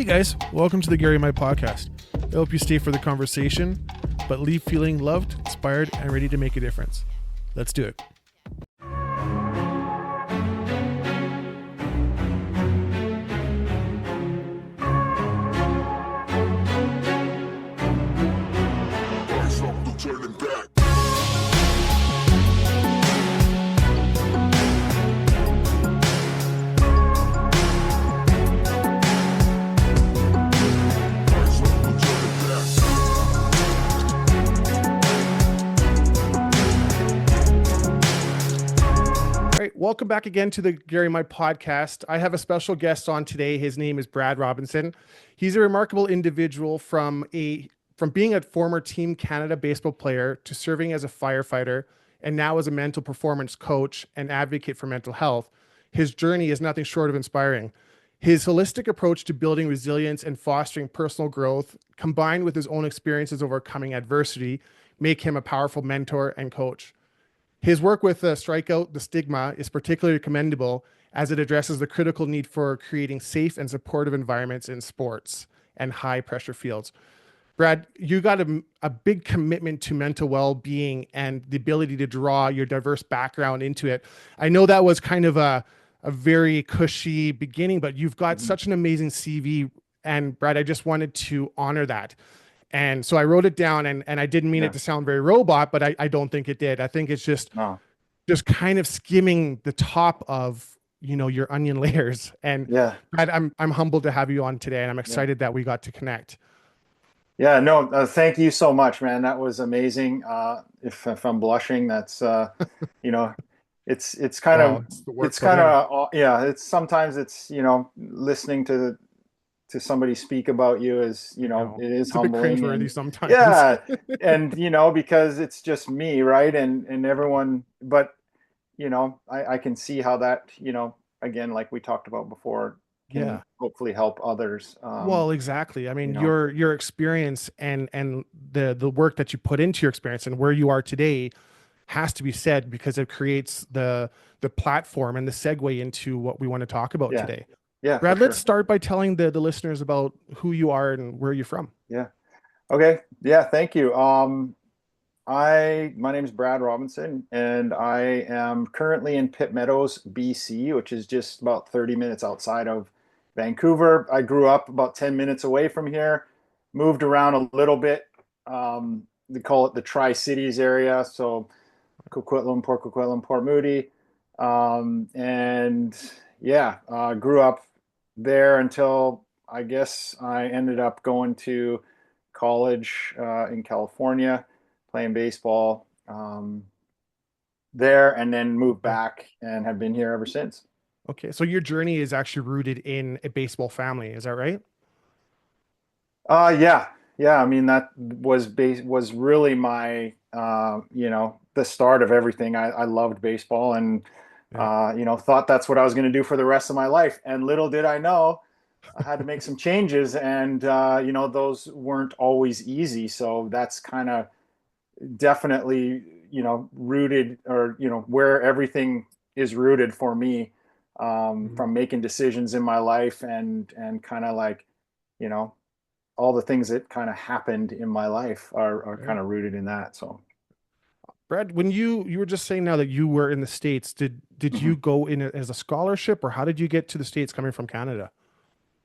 Hey guys, welcome to the Gary My Podcast. I hope you stay for the conversation, but leave feeling loved, inspired, and ready to make a difference. Let's do it. Welcome back again to the Gary My Podcast. I have a special guest on today. His name is Brad Robinson. He's a remarkable individual from being a former Team Canada baseball player to serving as a firefighter and now as a mental performance coach and advocate for mental health. His journey is nothing short of inspiring. His holistic approach to building resilience and fostering personal growth, combined with his own experiences overcoming adversity, make him a powerful mentor and coach. His work with Strike Out the Stigma is particularly commendable as it addresses the critical need for creating safe and supportive environments in sports and high-pressure fields. Brad, you got a big commitment to mental well-being and the ability to draw your diverse background into it. I know that was kind of a very cushy beginning, but you've got such an amazing CV. And Brad, I just wanted to honor that. And so I wrote it down, and I didn't mean it to sound very robot, but I don't think it did. I think it's just kind of skimming the top of, your onion layers. And Brad, I'm humbled to have you on today, and I'm excited that we got to connect. Yeah, no, thank you so much, man. That was amazing. If I'm blushing, that's it's kind of it's sometimes it's listening to somebody speak about you is it is it's humbling. It's a bit cringeworthy sometimes. Yeah, and because it's just me, right? And everyone, but I can see how that again, like we talked about before, can hopefully help others. Well, exactly. I mean, your experience and the work that you put into your experience and where you are today has to be said, because it creates the platform and the segue into what we want to talk about today. Yeah, Brad, let's start by telling the listeners about who you are and where you're from. Yeah. Okay. Yeah. Thank you. My name is Brad Robinson, and I am currently in Pitt Meadows, BC, which is just about 30 minutes outside of Vancouver. I grew up about 10 minutes away from here, moved around a little bit. They call it the Tri-Cities area. So Coquitlam, Port Coquitlam, Port Moody. Grew up there until I guess I ended up going to college in California, playing baseball there, and then moved back and have been here ever since. Okay, so your journey is actually rooted in a baseball family, is that right? Yeah. I mean, that was really my the start of everything. I loved baseball and thought that's what I was going to do for the rest of my life. And little did I know, I had to make some changes, and those weren't always easy. So that's kind of definitely rooted, or where everything is rooted for me, from making decisions in my life and kind of like all the things that kind of happened in my life are kind of rooted in that. So Brad, when you were just saying now that you were in the States, did you go in as a scholarship, or how did you get to the States coming from Canada?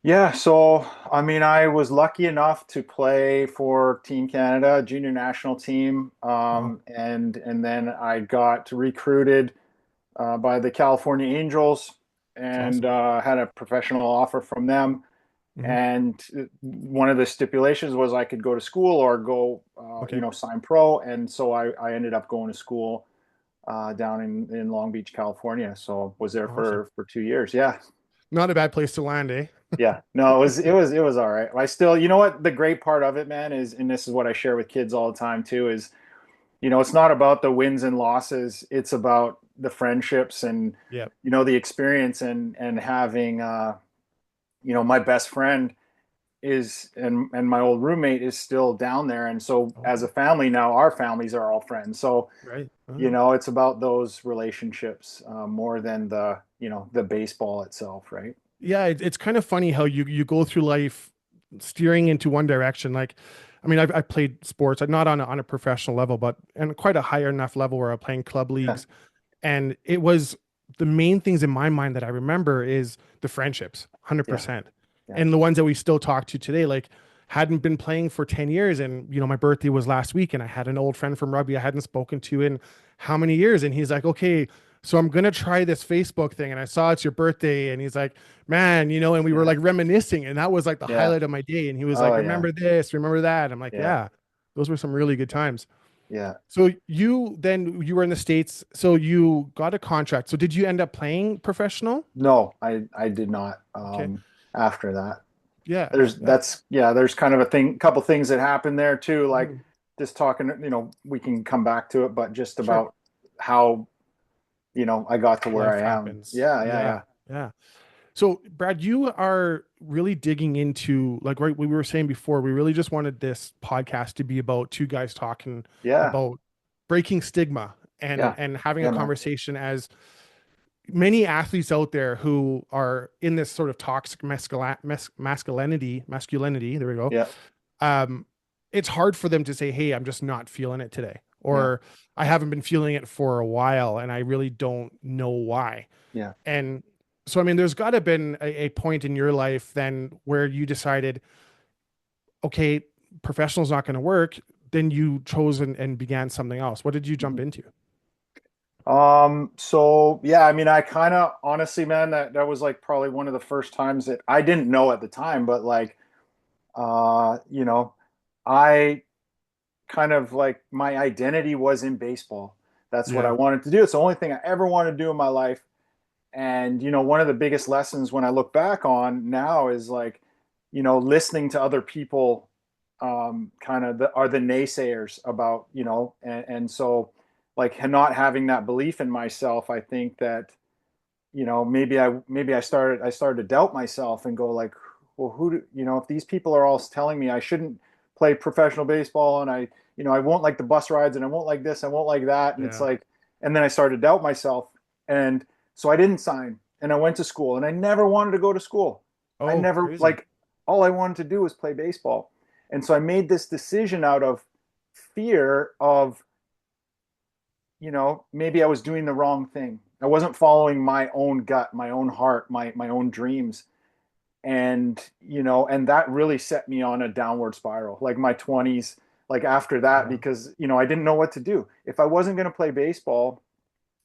Yeah, so I mean, I was lucky enough to play for Team Canada, junior national team, and then I got recruited by the California Angels, and had a professional offer from them. And one of the stipulations was I could go to school or go, sign pro. And so I ended up going to school down in Long Beach, California. So was there for 2 years. Yeah. Not a bad place to land, eh? Yeah. No, it was all right. I still, what the great part of it, man, is, and this is what I share with kids all the time too, is, it's not about the wins and losses. It's about the friendships and, the experience and having, my best friend is, and my old roommate is still down there. And so as a family now, our families are all friends. So, it's about those relationships more than the baseball itself. Right. Yeah, it's kind of funny how you go through life steering into one direction. Like, I mean, I've played sports, not on a professional level, but and quite a higher enough level where I'm playing club Yeah, leagues. And it was the main things in my mind that I remember is the friendships, yeah, 100%. yeah, And the ones that we still talk to today, like hadn't been playing for 10 years. And, my birthday was last week and I had an old friend from rugby I hadn't spoken to in how many years. And he's like, okay, so I'm going to try this Facebook thing. And I saw it's your birthday. And he's like, man, and we were yeah, like reminiscing. And that was like the yeah. highlight of my day. And he was like, Oh yeah, remember this, remember that. I'm like, yeah, yeah, those were some really good times. yeah. So you were in the States, so you got a contract. So did you end up playing professional? No, I did not. Okay. After that, Yeah. there's kind of a couple things that happened there too. Like Mhm. just talking, we can come back to it, but just Sure. about how, I got to where Life I am. happens. Yeah, yeah, Yeah. yeah, Yeah. So Brad, you are really digging into, like, right, we were saying before, we really just wanted this podcast to be about two guys talking yeah, about breaking stigma and yeah, having a yeah, man. conversation, as many athletes out there who are in this sort of toxic masculinity, there we go. Yeah, um, it's hard for them to say, hey, I'm just not feeling it today, yeah, or I haven't been feeling it for a while and I really don't know why. yeah. And so, I mean, there's got to have been a point in your life then where you decided, okay, professional's not going to work. Then you chose and began something else. What did you jump into? So yeah, I mean, I kind of honestly, man, that was like probably one of the first times that I didn't know at the time, but like, uh, you know, I kind of like my identity was in baseball. That's what I Yeah. wanted to do. It's the only thing I ever wanted to do in my life. And, one of the biggest lessons when I look back on now is like, listening to other people, kind of are the naysayers about, and so like not having that belief in myself, I think that, maybe I started to doubt myself and go like, well, if these people are all telling me I shouldn't play professional baseball and I won't like the bus rides and I won't like this, I won't like that. And it's Yeah. like, and then I started to doubt myself. And so I didn't sign and I went to school and I never wanted to go to school. I Oh, never crazy. like all I wanted to do was play baseball. And so I made this decision out of fear of, maybe I was doing the wrong thing. I wasn't following my own gut, my own heart, my own dreams. And that really set me on a downward spiral, like my 20s, like after that, Yeah. because, I didn't know what to do. If I wasn't going to play baseball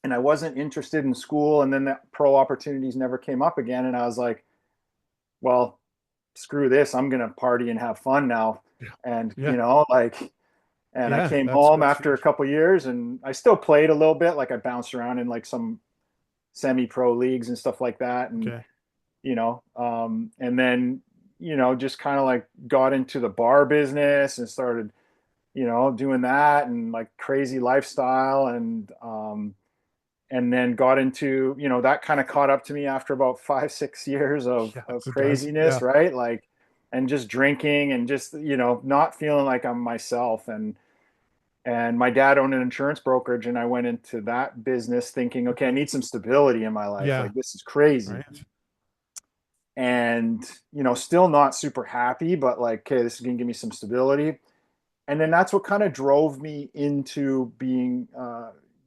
and I wasn't interested in school, and then the pro opportunities never came up again. And I was like, well, screw this. I'm going to party and have fun now. Yeah. And, Yeah. and I Yeah. came That's home that's after a huge. couple of years and I still played a little bit. Like I bounced around in like some semi-pro leagues and stuff like that. And, Okay. and then, just kind of like got into the bar business and started, doing that and like crazy lifestyle. And then got into, that kind of caught up to me after about 5, 6 years of Yes, it does. craziness, Yeah. right? Like, and just drinking and just, not feeling like I'm myself. And my dad owned an insurance brokerage, and I went into that business thinking, okay, I Okay. need some stability in my life. Yeah. Like, this is crazy. Right. And, still not super happy, but like, okay, this is going to give me some stability. And then that's what kind of drove me into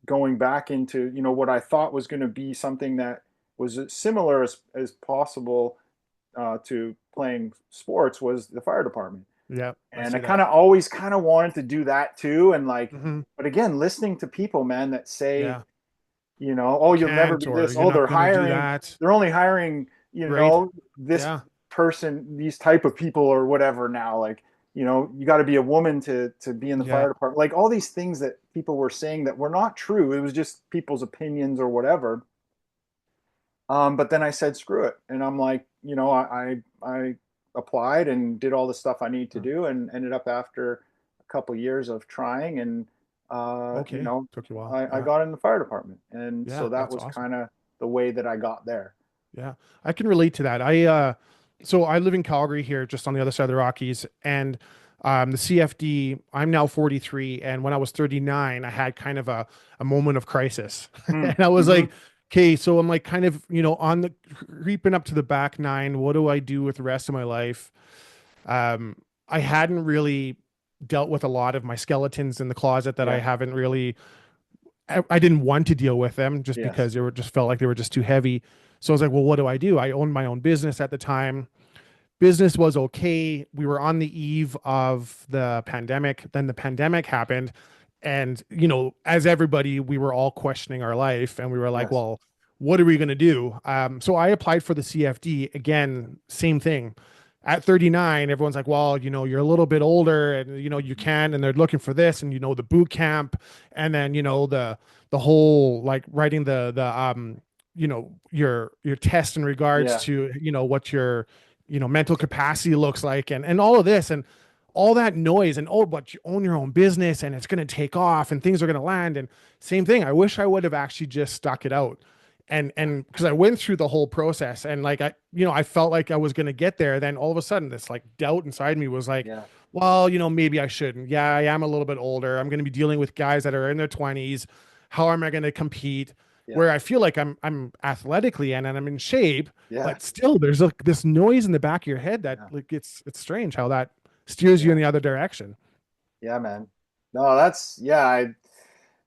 going back into, what I thought was going to be something that was as similar as possible, to playing sports, was the fire department. Yeah. I And I see that. kind of always kind of wanted to do that too. And like, Hmm. but again, listening to people, man, that say, Yeah. oh, You you'll never can't, be or this. you're Oh, not going to do that. they're only hiring, Right. this Yeah. person, these type of people or whatever now. Like, you got to be a woman to be in the Yeah. fire department. Like all these things that people were saying that were not true. It was just people's opinions or whatever. But then I said, screw it. And I'm like, I applied and did all the stuff I need to Huh. do and ended up after a couple years of trying and, Okay. Took you a while. I Yeah. got in the fire department. And Yeah. so that That's was awesome. kind of the way that I got there. Yeah, I can relate to that. So I live in Calgary here, just on the other side of the Rockies, and the CFD. I'm now 43, and when I was 39, I had kind of a moment of crisis, Mm, and I was hmm. like, okay, so I'm like kind of, on the creeping up to the back nine. What do I do with the rest of my life? Um, I hadn't really dealt with a lot of my skeletons in the closet that I Yeah. haven't really, I didn't want to deal with them just Yes. because they were just felt like they were just too heavy. So I was like, well, what do I do? I owned my own business at the time. Business was okay. We were on the eve of the pandemic. Then the pandemic happened. And, as everybody, we were all questioning our life and we were like, Yes. well, what are we going to do? So I applied for the CFD. Again, same thing. At 39, everyone's like, well, you're a little bit older and, you can, and they're looking for this and, the boot camp. And then, the whole like writing your test in regards Yeah. to, what your, mental capacity looks like and all of this and all that noise and oh, but you own your own business and it's going to take off and things are going to land. And same thing. I wish I would have actually just stuck it out. And because I went through the whole process and like I felt like I was going to get there. Then all of a sudden this like doubt inside me was like, Yeah. well, maybe I shouldn't. Yeah, I am a little bit older. I'm going to be dealing with guys that are in their 20s. How am I going to compete? Yeah. Where I feel like I'm athletically and I'm in shape, Yeah. but still there's this noise in the back of your head that Yeah. like it's strange how that steers you in Yeah. the other direction. Yeah, man. No, that's yeah,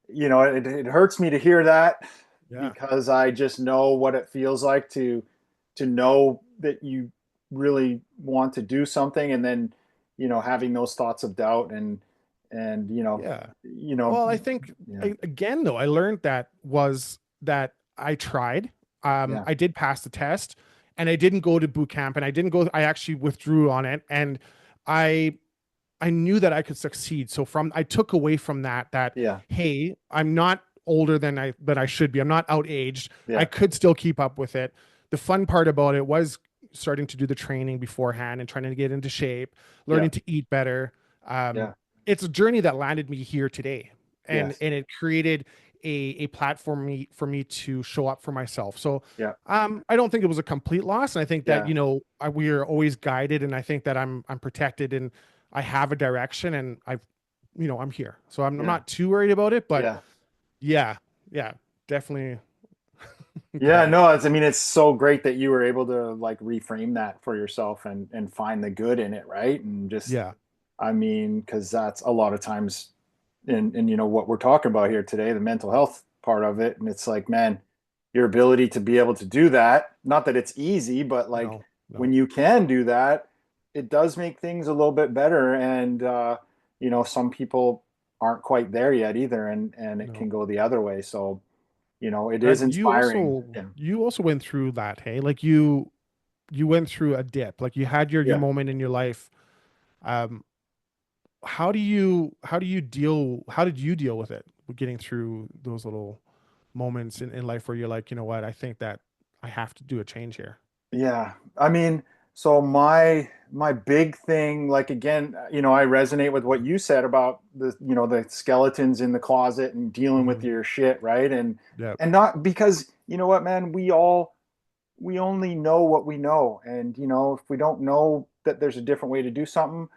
it hurts me to hear that Yeah. because I just know what it feels like to know that you really want to do something and then, having those thoughts of doubt and Yeah. you know, Well, I think yeah, again though, I learned that I tried. yeah, I did pass the test and I didn't go to boot camp and I actually withdrew on it and I I knew that I could succeed. So I took away from that, yeah, hey, I'm not older than I should be. I'm not outaged. I yeah, could still keep up with it. The fun part about it was starting to do the training beforehand and trying to get into shape, yeah, learning to eat better. Um, yeah, it's a journey that landed me here today, and yes, and it created a platform for me to show up for myself. So yeah, I don't think it was a complete loss, and I think that yeah, we are always guided, and I think that I'm protected, and I have a direction, and I'm here, so I'm yeah, not too worried about it. But yeah. yeah, yeah, definitely Yeah, kind of no, I mean, it's so great that you were able to like reframe that for yourself and find the good in it, right? And just, yeah, I mean, because that's a lot of times in what we're talking about here today, the mental health part of it. And it's like, man, your ability to be able to do that, not that it's easy, but like no, when no, you can do that, it does make things a little bit better. And some people aren't quite there yet either, and it can no. go the other way. So, it is Brad, inspiring. Yeah. you also went through that, hey? Like you went through a dip, like you had your Yeah. moment in your life. Um, how did you deal with it, with getting through those little moments in life where you're like, you know what, I think that I have to do a change here. Yeah. I mean, so my big thing, like again, I resonate with what you said about the skeletons in the closet and dealing with Hmm. your shit, right? And Yeah. and not because, you know what, man, we only know what we know. And if we don't know that there's a different way to do something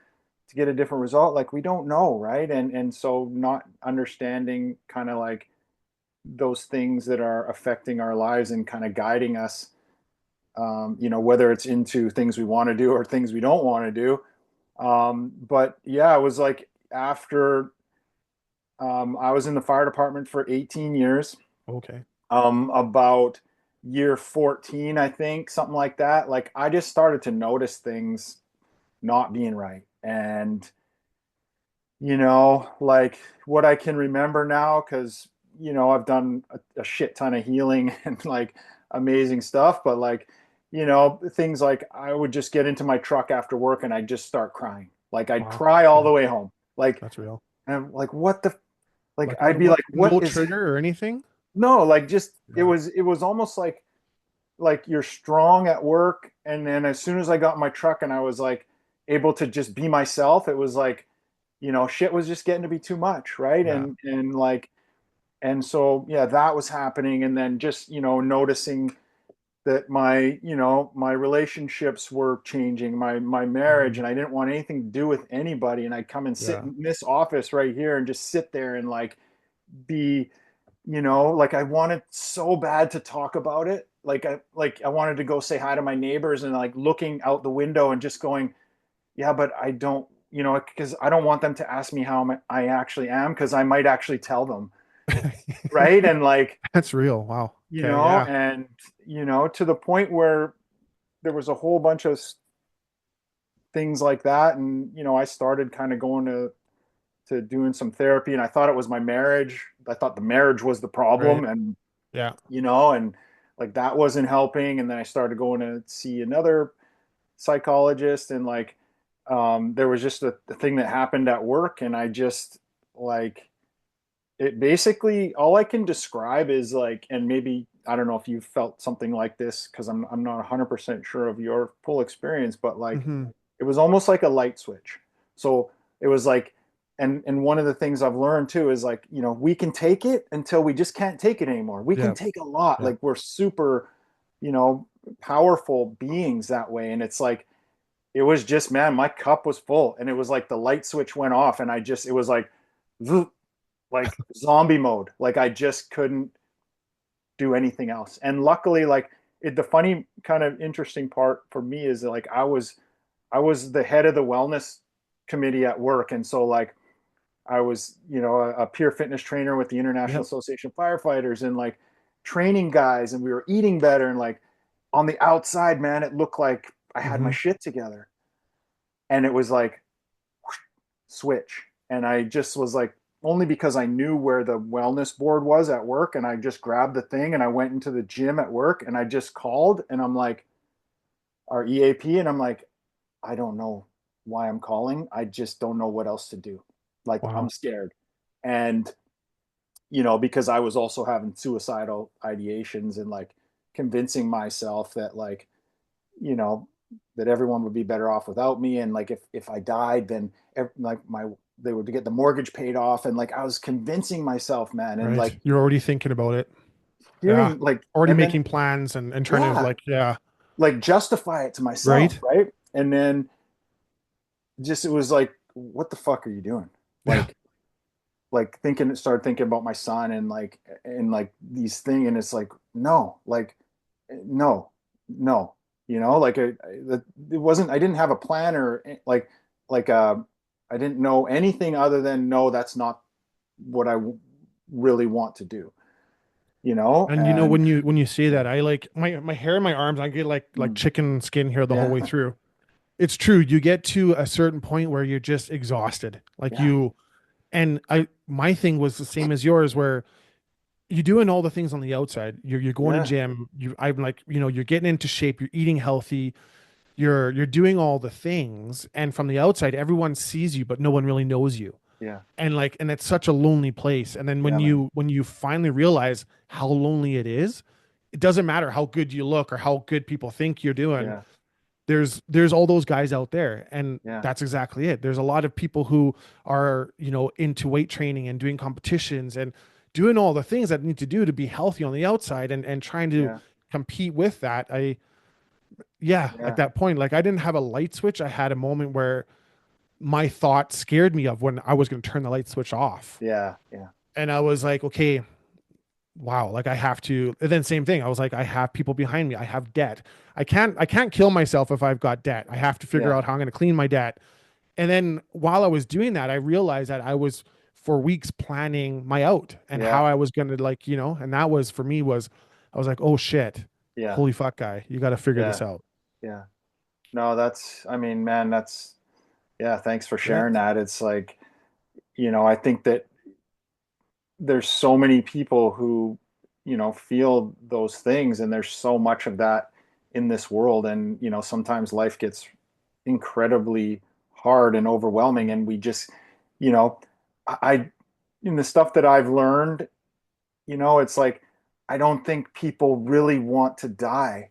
to get a different result, like we don't know, right? And so not understanding kind of like those things that are affecting our lives and kind of guiding us, whether it's into things we want to do or things we don't want to do. But yeah, it was like after I was in the fire department for 18 years, Okay. about year 14, I think, something like that. Like I just started to notice things not being right. And, like what I can remember now, because, I've done a shit ton of healing and like amazing stuff, but like, things like I would just get into my truck after work and I'd just start crying. Like I'd Wow. cry all Okay. the way home. Like, That's real. and I'm like, what the, like, Like I'd be what, like, what no is, trigger or anything? no, like just, it Yeah. was, it was almost like you're strong at work. And then as soon as I got in my truck and I was like able to just be myself, it was like, shit was just getting to be too much. Right. Yeah. And like, and so, yeah, that was happening. And then just, noticing that my relationships were changing, my marriage, Mhm. and I didn't want anything to do with anybody. And I'd come and sit Yeah. in this office right here and just sit there and like be like I wanted so bad to talk about it. Like I wanted to go say hi to my neighbors and like looking out the window and just going, yeah, but I don't, because I don't want them to ask me how I actually am, because I might actually tell them, right? And like, That's real. Wow. Okay. Yeah. and to the point where there was a whole bunch of things like that, and I started kind of going to doing some therapy, and I thought it was my marriage. I thought the marriage was the Right. problem, and Yeah. and like that wasn't helping. And then I started going to see another psychologist, and like there was just a thing that happened at work, and I just like it basically all I can describe is like, and maybe I don't know if you felt something like this, because I'm not 100% sure of your full experience, but like Hmm. it was almost like a light switch. So it was like, and one of the things I've learned too is like, we can take it until we just can't take it anymore. We can Yeah. take a lot. Yeah. Like we're super, you know, powerful beings that way. And it's like, it was just, man, my cup was full, and it was like the light switch went off, and it was like zombie mode. Like I just couldn't do anything else. And luckily, like the funny kind of interesting part for me is that like I was the head of the wellness committee at work, and so like I was a peer fitness trainer with the International Yep. Association of Firefighters, and like training guys, and we were eating better, and like on the outside, man, it looked like I had my Hmm. shit together, and it was like whoosh, switch. And I just was like, only because I knew where the wellness board was at work, and I just grabbed the thing and I went into the gym at work, and I just called, and I'm like, our EAP, and I'm like, I don't know why I'm calling. I just don't know what else to do. Like I'm Wow. scared. And because I was also having suicidal ideations, and like convincing myself that like, you know, that everyone would be better off without me, and like if I died, then like they would get the mortgage paid off, and like I was convincing myself, man, and Right. like You're already thinking about it. Yeah. hearing like, Already and then making plans and trying to yeah, like, yeah. like justify it to myself, Right. right? And then just it was like, what the fuck are you doing? Yeah. Like thinking started thinking about my son, and like these things, and it's like, no, like no, no, like it wasn't, I didn't have a plan, or like I didn't know anything other than, no, that's not what I really want to do, And and when you say yeah. that, I like my hair in my arms, I get like Mm. chicken skin here the whole way Yeah. through. It's true. You get to a certain point where you're just exhausted. Like Yeah. you and I my thing was the same as yours where you're doing all the things on the outside. You're going to Yeah. gym. I'm like, you're getting into shape, you're eating healthy, you're doing all the things. And from the outside, everyone sees you, but no one really knows you. Yeah. And it's such a lonely place. And then Yeah, man. when you finally realize how lonely it is, it doesn't matter how good you look or how good people think you're doing. Yeah. There's all those guys out there, and Yeah. that's exactly it. There's a lot of people who are, into weight training and doing competitions and doing all the things that need to do to be healthy on the outside and trying to Yeah. compete with that. Yeah, at Yeah. that point, like I didn't have a light switch. I had a moment where my thought scared me of when I was going to turn the light switch off. Yeah. Yeah. And I was like, okay, wow, like I have to. And then same thing. I was like, I have people behind me. I have debt. I can't kill myself if I've got debt. I have to figure Yeah. out how I'm going to clean my debt. And then while I was doing that, I realized that I was for weeks planning my out and how Yeah. I was going to like, and that was for me was I was like, oh shit, Yeah. holy fuck guy, you got to figure this Yeah. out. Yeah. No, I mean, man, yeah, thanks for Yeah. sharing that. It's like, I think that there's so many people who, feel those things, and there's so much of that in this world. And, sometimes life gets incredibly hard and overwhelming. And we just, you know, I, in the stuff that I've learned, it's like, I don't think people really want to die.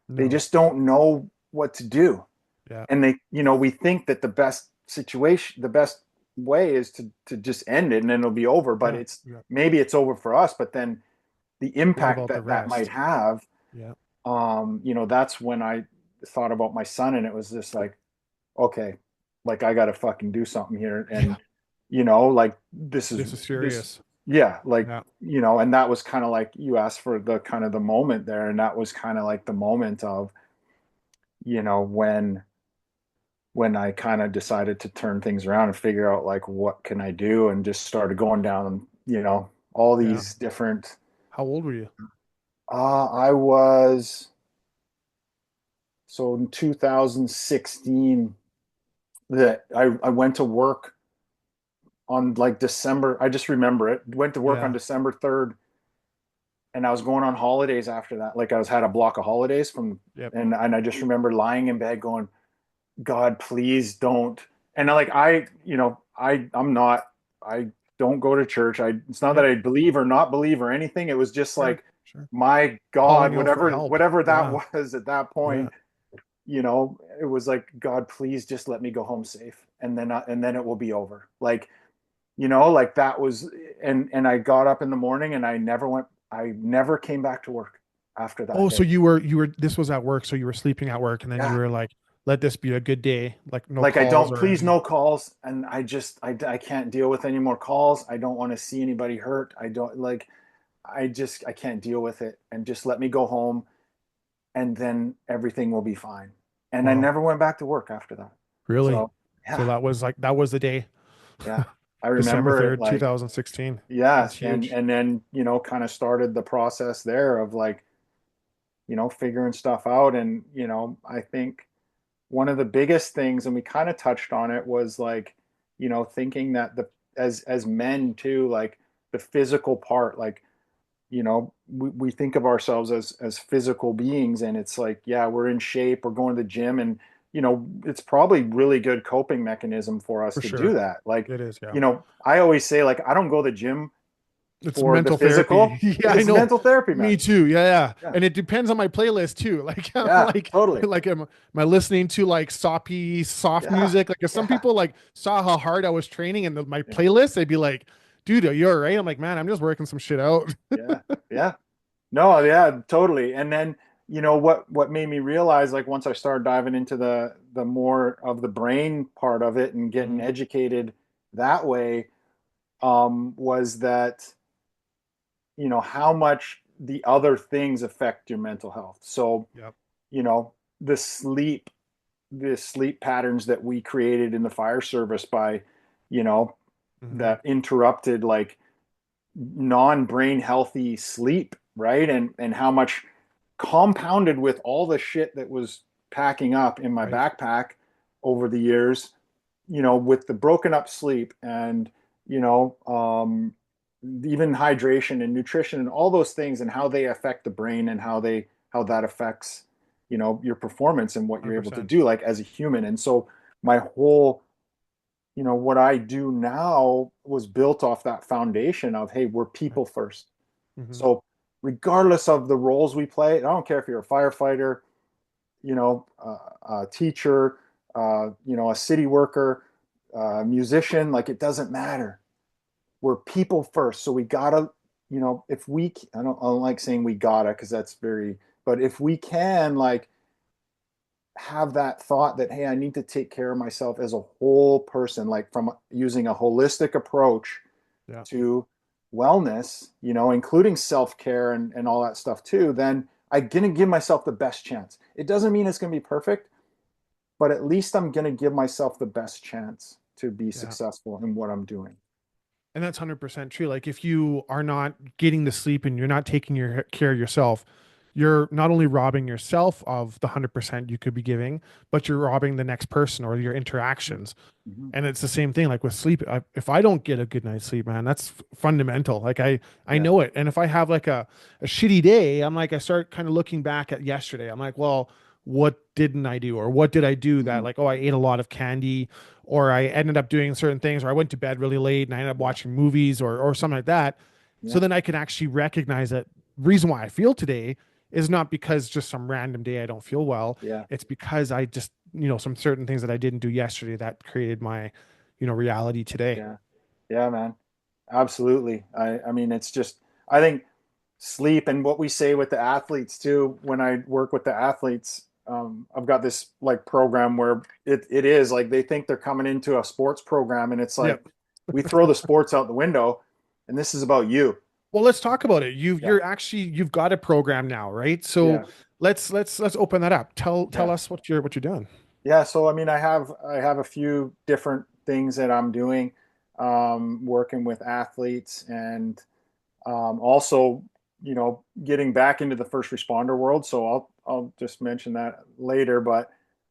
They No. just don't know what to do. Yeah. And we think that the best way is to just end it, and then it'll be over. But Yeah. it's Yeah. maybe it's over for us, but then the What impact about the that might rest? have, Yeah. that's when I thought about my son, and it was just like, okay, like I got to fucking do something here. Yeah. And like this is This is this serious. yeah, like, Yeah. and that was kind of like you asked for the kind of the moment there, and that was kind of like the moment of, you know, when I kind of decided to turn things around and figure out like what can I do, and just started going down, all Yeah. these different. How old were you? I was so in 2016 that I went to work on like December. I just remember it. Went to work on Yeah. December 3rd, and I was going on holidays after that. Like I was had a block of holidays from, Yep. and I just remember lying in bed going, God, please don't. And like I'm not, I don't go to church. It's not that Yep. I believe or not believe or anything. It was just Sure. like, Sure. my God, Calling out for whatever help. whatever that Yeah. was at that Yeah. point, it was like, God, please just let me go home safe, and then it will be over. Like, like that was, and I got up in the morning and I never came back to work after that Oh, so day. you were this was at work, so you were sleeping at work and then you Yeah. were like, let this be a good day, like no Like, I calls don't, or please anything. no calls. And I can't deal with any more calls. I don't want to see anybody hurt. I don't like, I can't deal with it, and just let me go home, and then everything will be fine. And I Wow. never went back to work after that. Really? So So yeah, that was the day. yeah, I December remember it 3rd, like, 2016. yeah. That's And, huge. then, kind of started the process there of like, figuring stuff out. And, I think one of the biggest things, and we kind of touched on it, was like, thinking that as men too, like the physical part, like, we think of ourselves as physical beings, and it's like, yeah, we're in shape, we're going to the gym, and it's probably really good coping mechanism for us For to do sure. that. Like, It is, yeah. I always say, like, I don't go to the gym It's for the mental therapy. physical. Yeah, I It's know. mental therapy, Me man. too. Yeah, yeah. Yeah, And it depends on my playlist too. Like I'm yeah, totally. like am I listening to like soppy soft Yeah, music? Like if some yeah, people like saw how hard I was training and my yeah, playlist, they'd be like, dude, are you all right? I'm like, man, I'm just working some shit out. yeah, yeah. No, yeah, totally. And then, what made me realize, like, once I started diving into the more of the brain part of it and getting Mhm. educated that way, was that, how much the other things affect your mental health. So, Yep. you know, the sleep, the sleep patterns that we created in the fire service by, you know, Hmm. that interrupted like non-brain healthy sleep, right? And how much compounded with all the shit that was packing up in my Right. backpack over the years, with the broken up sleep, and you know even hydration and nutrition and all those things, and how they affect the brain, and how that affects your performance and what you're able to 100%. do like as a human. And so my whole, what I do now was built off that foundation of, hey, we're Right. people first. Hmm. So regardless of the roles we play, I don't care if you're a firefighter, a teacher, a city worker, musician, like, it doesn't matter. We're people first. So we gotta, if we, I don't like saying we gotta, because that's very, but if we can, like, have that thought that, hey, I need to take care of myself as a whole person, like from using a holistic approach Yeah. to wellness, including self-care and all that stuff too, then I'm going to give myself the best chance. It doesn't mean it's going to be perfect, but at least I'm going to give myself the best chance to be Yeah. successful in what I'm doing. And that's 100% true. Like if you are not getting the sleep and you're not taking your care of yourself, you're not only robbing yourself of the 100% you could be giving, but you're robbing the next person or your interactions. Mm-hmm. And it's the same thing like with sleep. If I don't get a good night's sleep, man, that's fundamental. Like I Yeah. know it. And if I have like a shitty day, I'm like I start kind of looking back at yesterday. I'm like, well, what didn't I do, or what did I do that, Mm-hmm. like, oh, I ate a lot of candy, or I ended up doing certain things, or I went to bed really late and I ended up Yeah. watching movies or something like that. So Yeah. then I can actually recognize that reason why I feel today is not because just some random day I don't feel well. Yeah. It's because I just, some certain things that I didn't do yesterday that created my, reality today. Yeah. Yeah, man. Absolutely. I mean, it's just, I think sleep, and what we say with the athletes too, when I work with the athletes, I've got this like program where it is like they think they're coming into a sports program, and it's like Yep. we throw the sports out the window, and this is about you. Well, let's talk about it. Yeah. You've got a program now, right? So Yeah. let's open that up. Tell Yeah. us what you're doing. Yeah. So, I mean, I have a few different things that I'm doing, working with athletes and also, getting back into the first responder world. So I'll just mention that later. But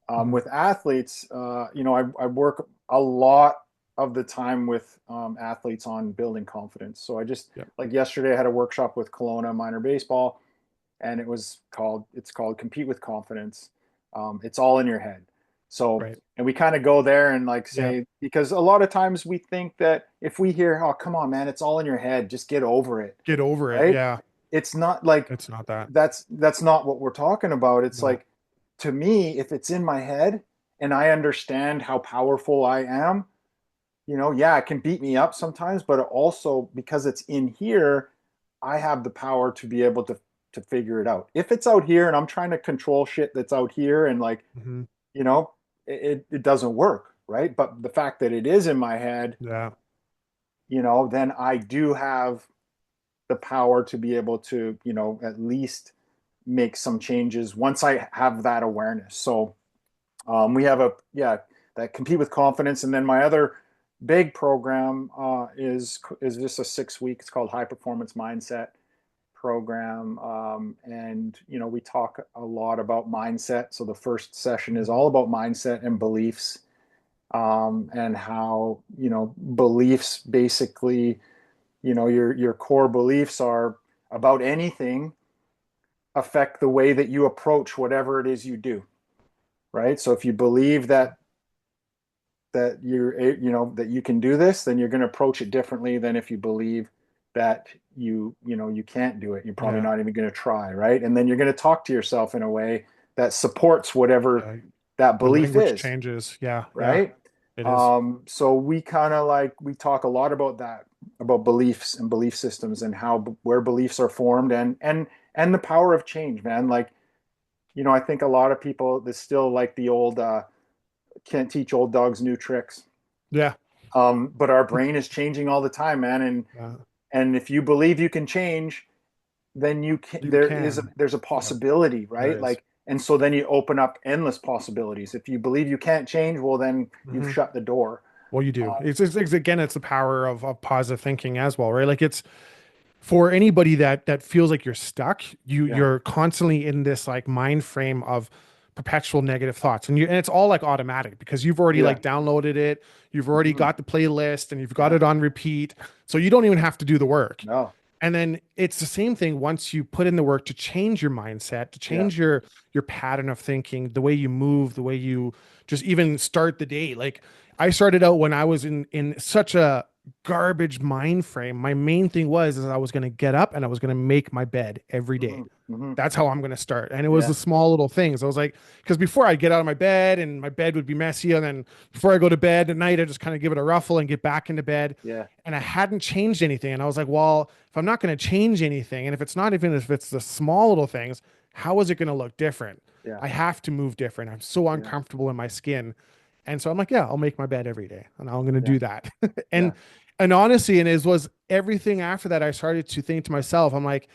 Mhm. with athletes, I work a lot of the time with athletes on building confidence. So Yep. like yesterday, I had a workshop with Kelowna minor baseball, and it's called Compete with Confidence. It's all in your head. So, Right. and we kind of go there and like Yeah. say, because a lot of times we think that if we hear, oh, come on, man, it's all in your head, just get over it. Get over it. Right. Yeah. It's not like It's not that. that's not what we're talking about. It's No. like, to me, if it's in my head and I understand how powerful I am, yeah, it can beat me up sometimes, but also because it's in here, I have the power to be able to figure it out. If it's out here and I'm trying to control shit that's out here and like, Hmm. you know, it doesn't work, right? But the fact that it is in my head, Yeah. then I do have the power to be able to, at least make some changes once I have that awareness. So we have that Compete with Confidence, and then my other big program is just a 6 week. It's called High Performance Mindset program, and we talk a lot about mindset. So the first session is all about mindset and beliefs, and how beliefs basically, your core beliefs are about anything affect the way that you approach whatever it is you do, right? So if you believe that that you can do this, then you're going to approach it differently than if you believe that you can't do it. You're probably Yeah. not even going to try, right? And then you're going to talk to yourself in a way that supports whatever Yeah. that Your belief language is, changes. Yeah. Yeah. right? It is. So we kind of like we talk a lot about that, about beliefs and belief systems and how where beliefs are formed, and the power of change, man. Like, I think a lot of people that still like the old can't teach old dogs new tricks. Yeah. But our brain is changing all the time, man. Yeah. And if you believe you can change, then you can. You can. There's a Yeah. possibility, There right? is. Like, and so then you open up endless possibilities. If you believe you can't change, well, then you've Hmm. shut the door. Well, you do. Uh, Again, it's the power of positive thinking as well, right? Like it's for anybody that feels like you're stuck, yeah, you're constantly in this like mind frame of perpetual negative thoughts, and it's all like automatic because you've already yeah, like downloaded it, you've already mhm, got the playlist, and you've got yeah. it on repeat, so you don't even have to do the work. No, And then it's the same thing once you put in the work to change your mindset, to yeah, change your pattern of thinking, the way you move, the way you just even start the day. Like I started out when I was in such a garbage mind frame. My main thing was is I was going to get up and I was going to make my bed every day. hmm hmm That's how I'm going to start. And it was yeah, the small little things. I was like, because before I'd get out of my bed and my bed would be messy. And then before I go to bed at night, I just kind of give it a ruffle and get back into bed. yeah, And I hadn't changed anything. And I was like, well, if I'm not going to change anything, and if it's not even if it's the small little things, how is it going to look different? yeah, I have to move different. I'm so yeah, uncomfortable in my skin. And so I'm like, yeah, I'll make my bed every day and I'm going to yeah, do that. and yeah, and honestly, and it was everything after that, I started to think to myself, I'm like,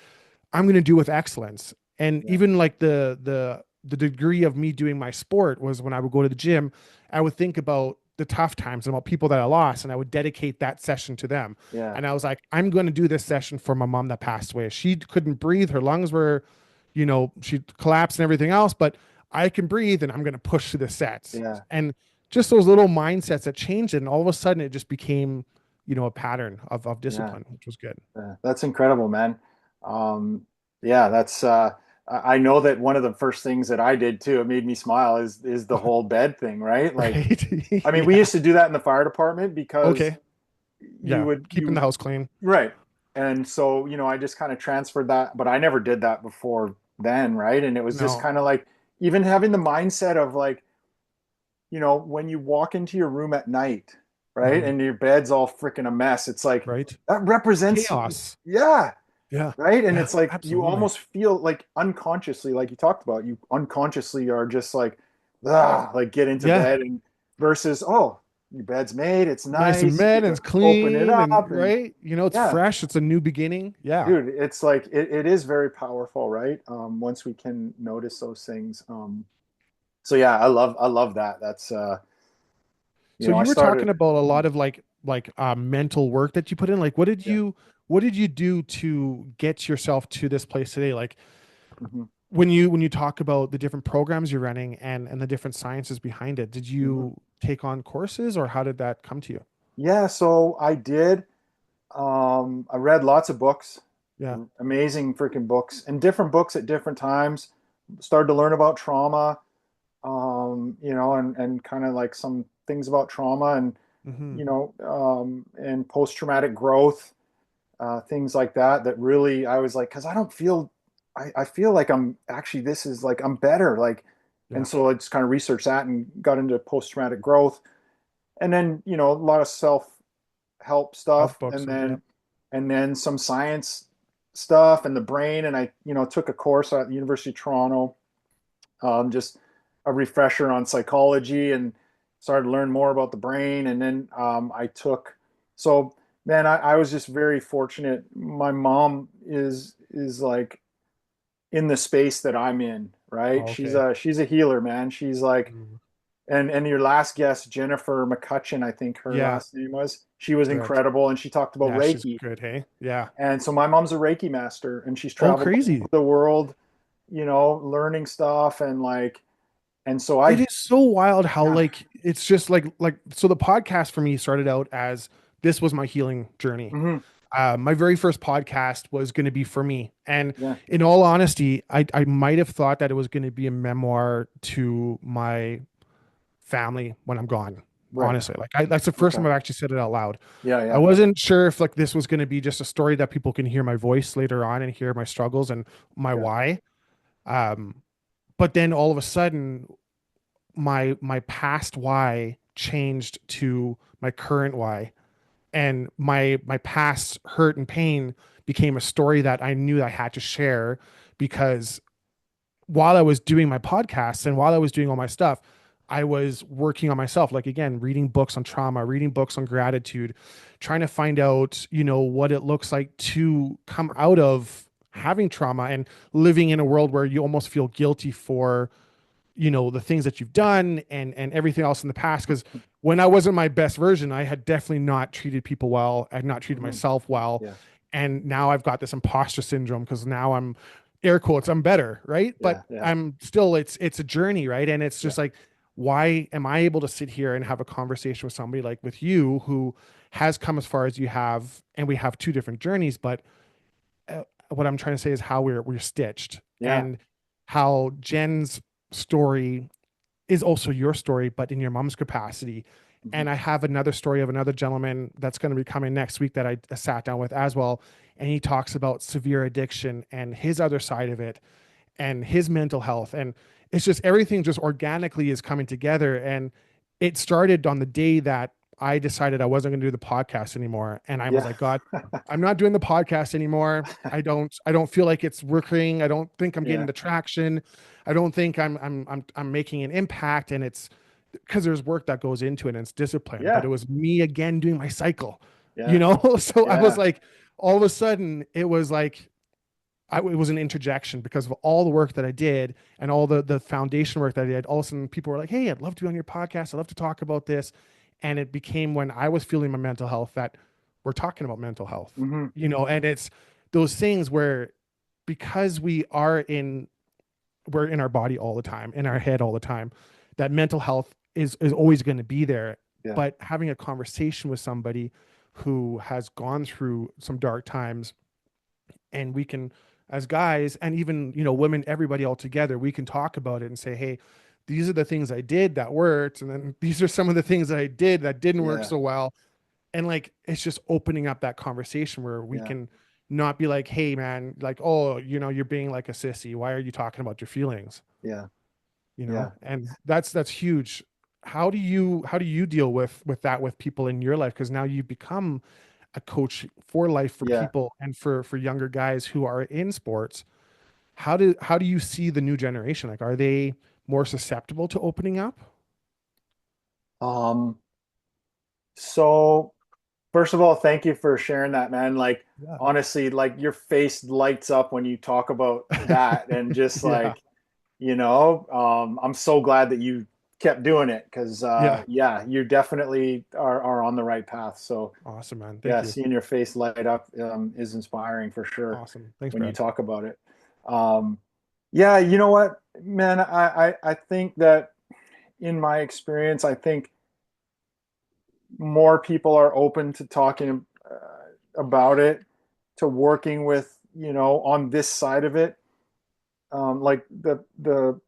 I'm going to do with excellence. And yeah, even like the degree of me doing my sport was when I would go to the gym, I would think about the tough times and about people that I lost, and I would dedicate that session to them. yeah, And I was like, I'm going to do this session for my mom that passed away. She couldn't breathe; her lungs were, she collapsed and everything else. But I can breathe, and I'm going to push through the sets. yeah, And just those little mindsets that changed it, and all of a sudden, it just became, a pattern of yeah. discipline, which was good. That's incredible, man. Yeah, that's I know that one of the first things that I did too, it made me smile, is the whole bed thing, right? Like, Right? I mean, we Yeah. used to do that in the fire department because Okay. you Yeah. would Keeping the house clean. right. And so, I just kind of transferred that, but I never did that before then, right? And it was just No. kind of like even having the mindset of like, when you walk into your room at night, right? Mhm. And your bed's all freaking a mess, it's like Right. that represents, Chaos. yeah, Yeah. right. And Yeah. it's like you Absolutely. almost feel like unconsciously, like you talked about, you unconsciously are just like, ah, like get into Yeah. bed and versus, oh, your bed's made, it's Nice and nice, you met and can it's open it clean and up and right. You know, it's yeah, fresh. It's a new beginning. Yeah. dude, it's like it is very powerful, right? Once we can notice those things. So yeah, I love that. That's So I you were started. talking about a lot of mental work that you put in. Like Yeah. what did you do to get yourself to this place today? Like Hmm. when you talk about the different programs you're running and the different sciences behind it, did Hmm. you take on courses or how did that come to you? Yeah, so I did. I read lots of books, Yeah. amazing freaking books, and different books at different times. Started to learn about trauma, and kind of like some things about trauma and, Hmm. and post-traumatic growth, things like that, that really, I was like, because I don't feel, I feel like I'm actually, this is like, I'm better. Like, and Yeah. so I just kind of researched that and got into post-traumatic growth. And then, a lot of self-help Health stuff. books And and yeah. then some science stuff and the brain. And I, took a course at the University of Toronto, just a refresher on psychology, and started to learn more about the brain. And then so man, I was just very fortunate. My mom is like in the space that I'm in, right? Oh, She's okay. a healer, man. She's like, Mm. and your last guest, Jennifer McCutcheon, I think her Yeah, last name was. She was correct. incredible, and she talked about Yeah, she's Reiki. good. Hey. Yeah. And so my mom's a Reiki master, and she's Oh, traveled all crazy. over the world, learning stuff and like, and so It I, is so wild how yeah. it's just so the podcast for me started out as this was my healing journey. Hmm. My very first podcast was going to be for me, and Yeah. in all honesty, I might have thought that it was going to be a memoir to my family when I'm gone. Right. Honestly, that's the first Okay. time I've actually said it out loud. Yeah. I Yeah. wasn't sure if like this was going to be just a story that people can hear my voice later on and hear my struggles and my Yeah. why. Um, but then all of a sudden my past why changed to my current why, and my past hurt and pain became a story that I knew I had to share, because while I was doing my podcasts and while I was doing all my stuff, I was working on myself. Like again, reading books on trauma, reading books on gratitude, trying to find out, what it looks like to come out of having trauma and living in a world where you almost feel guilty for the things that you've done and everything else in the past. Because when I wasn't my best version, I had definitely not treated people well. I had not treated Hmm. myself well. Yeah. And now I've got this imposter syndrome because now I'm, air quotes, I'm better, right? Yeah. But Yeah. I'm still, it's a journey, right? And it's Yeah. just like, why am I able to sit here and have a conversation with somebody like with you who has come as far as you have, and we have two different journeys, but what I'm trying to say is how we're stitched, Yeah. and how Jen's story is also your story, but in your mom's capacity. Hmm. And I have another story of another gentleman that's going to be coming next week that I sat down with as well. And he talks about severe addiction and his other side of it and his mental health. And it's just everything just organically is coming together. And it started on the day that I decided I wasn't going to do the podcast anymore. And I was Yeah. like, God, I'm not doing the podcast anymore. I don't feel like it's working. I don't think I'm getting Yeah. the traction. I don't think I'm making an impact. And it's because there's work that goes into it and it's discipline, but Yeah. it was me again doing my cycle, Yeah. So I was Yeah. like, all of a sudden it was like, it was an interjection because of all the work that I did and all the foundation work that I did. All of a sudden, people were like, "Hey, I'd love to be on your podcast. I'd love to talk about this." And it became, when I was feeling my mental health, that we're talking about mental health, Hmm. And it's those things where, because we're in our body all the time, in our head all the time, that mental health is always going to be there. Yeah. But having a conversation with somebody who has gone through some dark times, and we can, as guys and even women, everybody all together, we can talk about it and say, hey, these are the things I did that worked, and then these are some of the things that I did that didn't work Yeah. so well. And like, it's just opening up that conversation where we Yeah. can not be like, hey man, like, oh, you're being like a sissy, why are you talking about your feelings? Yeah. Yeah. And that's huge. How do you deal with that with people in your life, because now you've become a coach for life for Yeah. people and for younger guys who are in sports. How do you see the new generation? Like, are they more susceptible to opening up? Um, So first of all, thank you for sharing that, man. Like, Yeah. honestly, like your face lights up when you talk about that, and just Yeah. like, I'm so glad that you kept doing it because, Yeah. yeah, you definitely are on the right path. So, Awesome, man. yeah, Thank you. seeing your face light up is inspiring for sure Awesome. Thanks, when you Brad. talk about it. Um, yeah, you know what, man, I think that in my experience, I think more people are open to talking about it, to working with, on this side of it, like the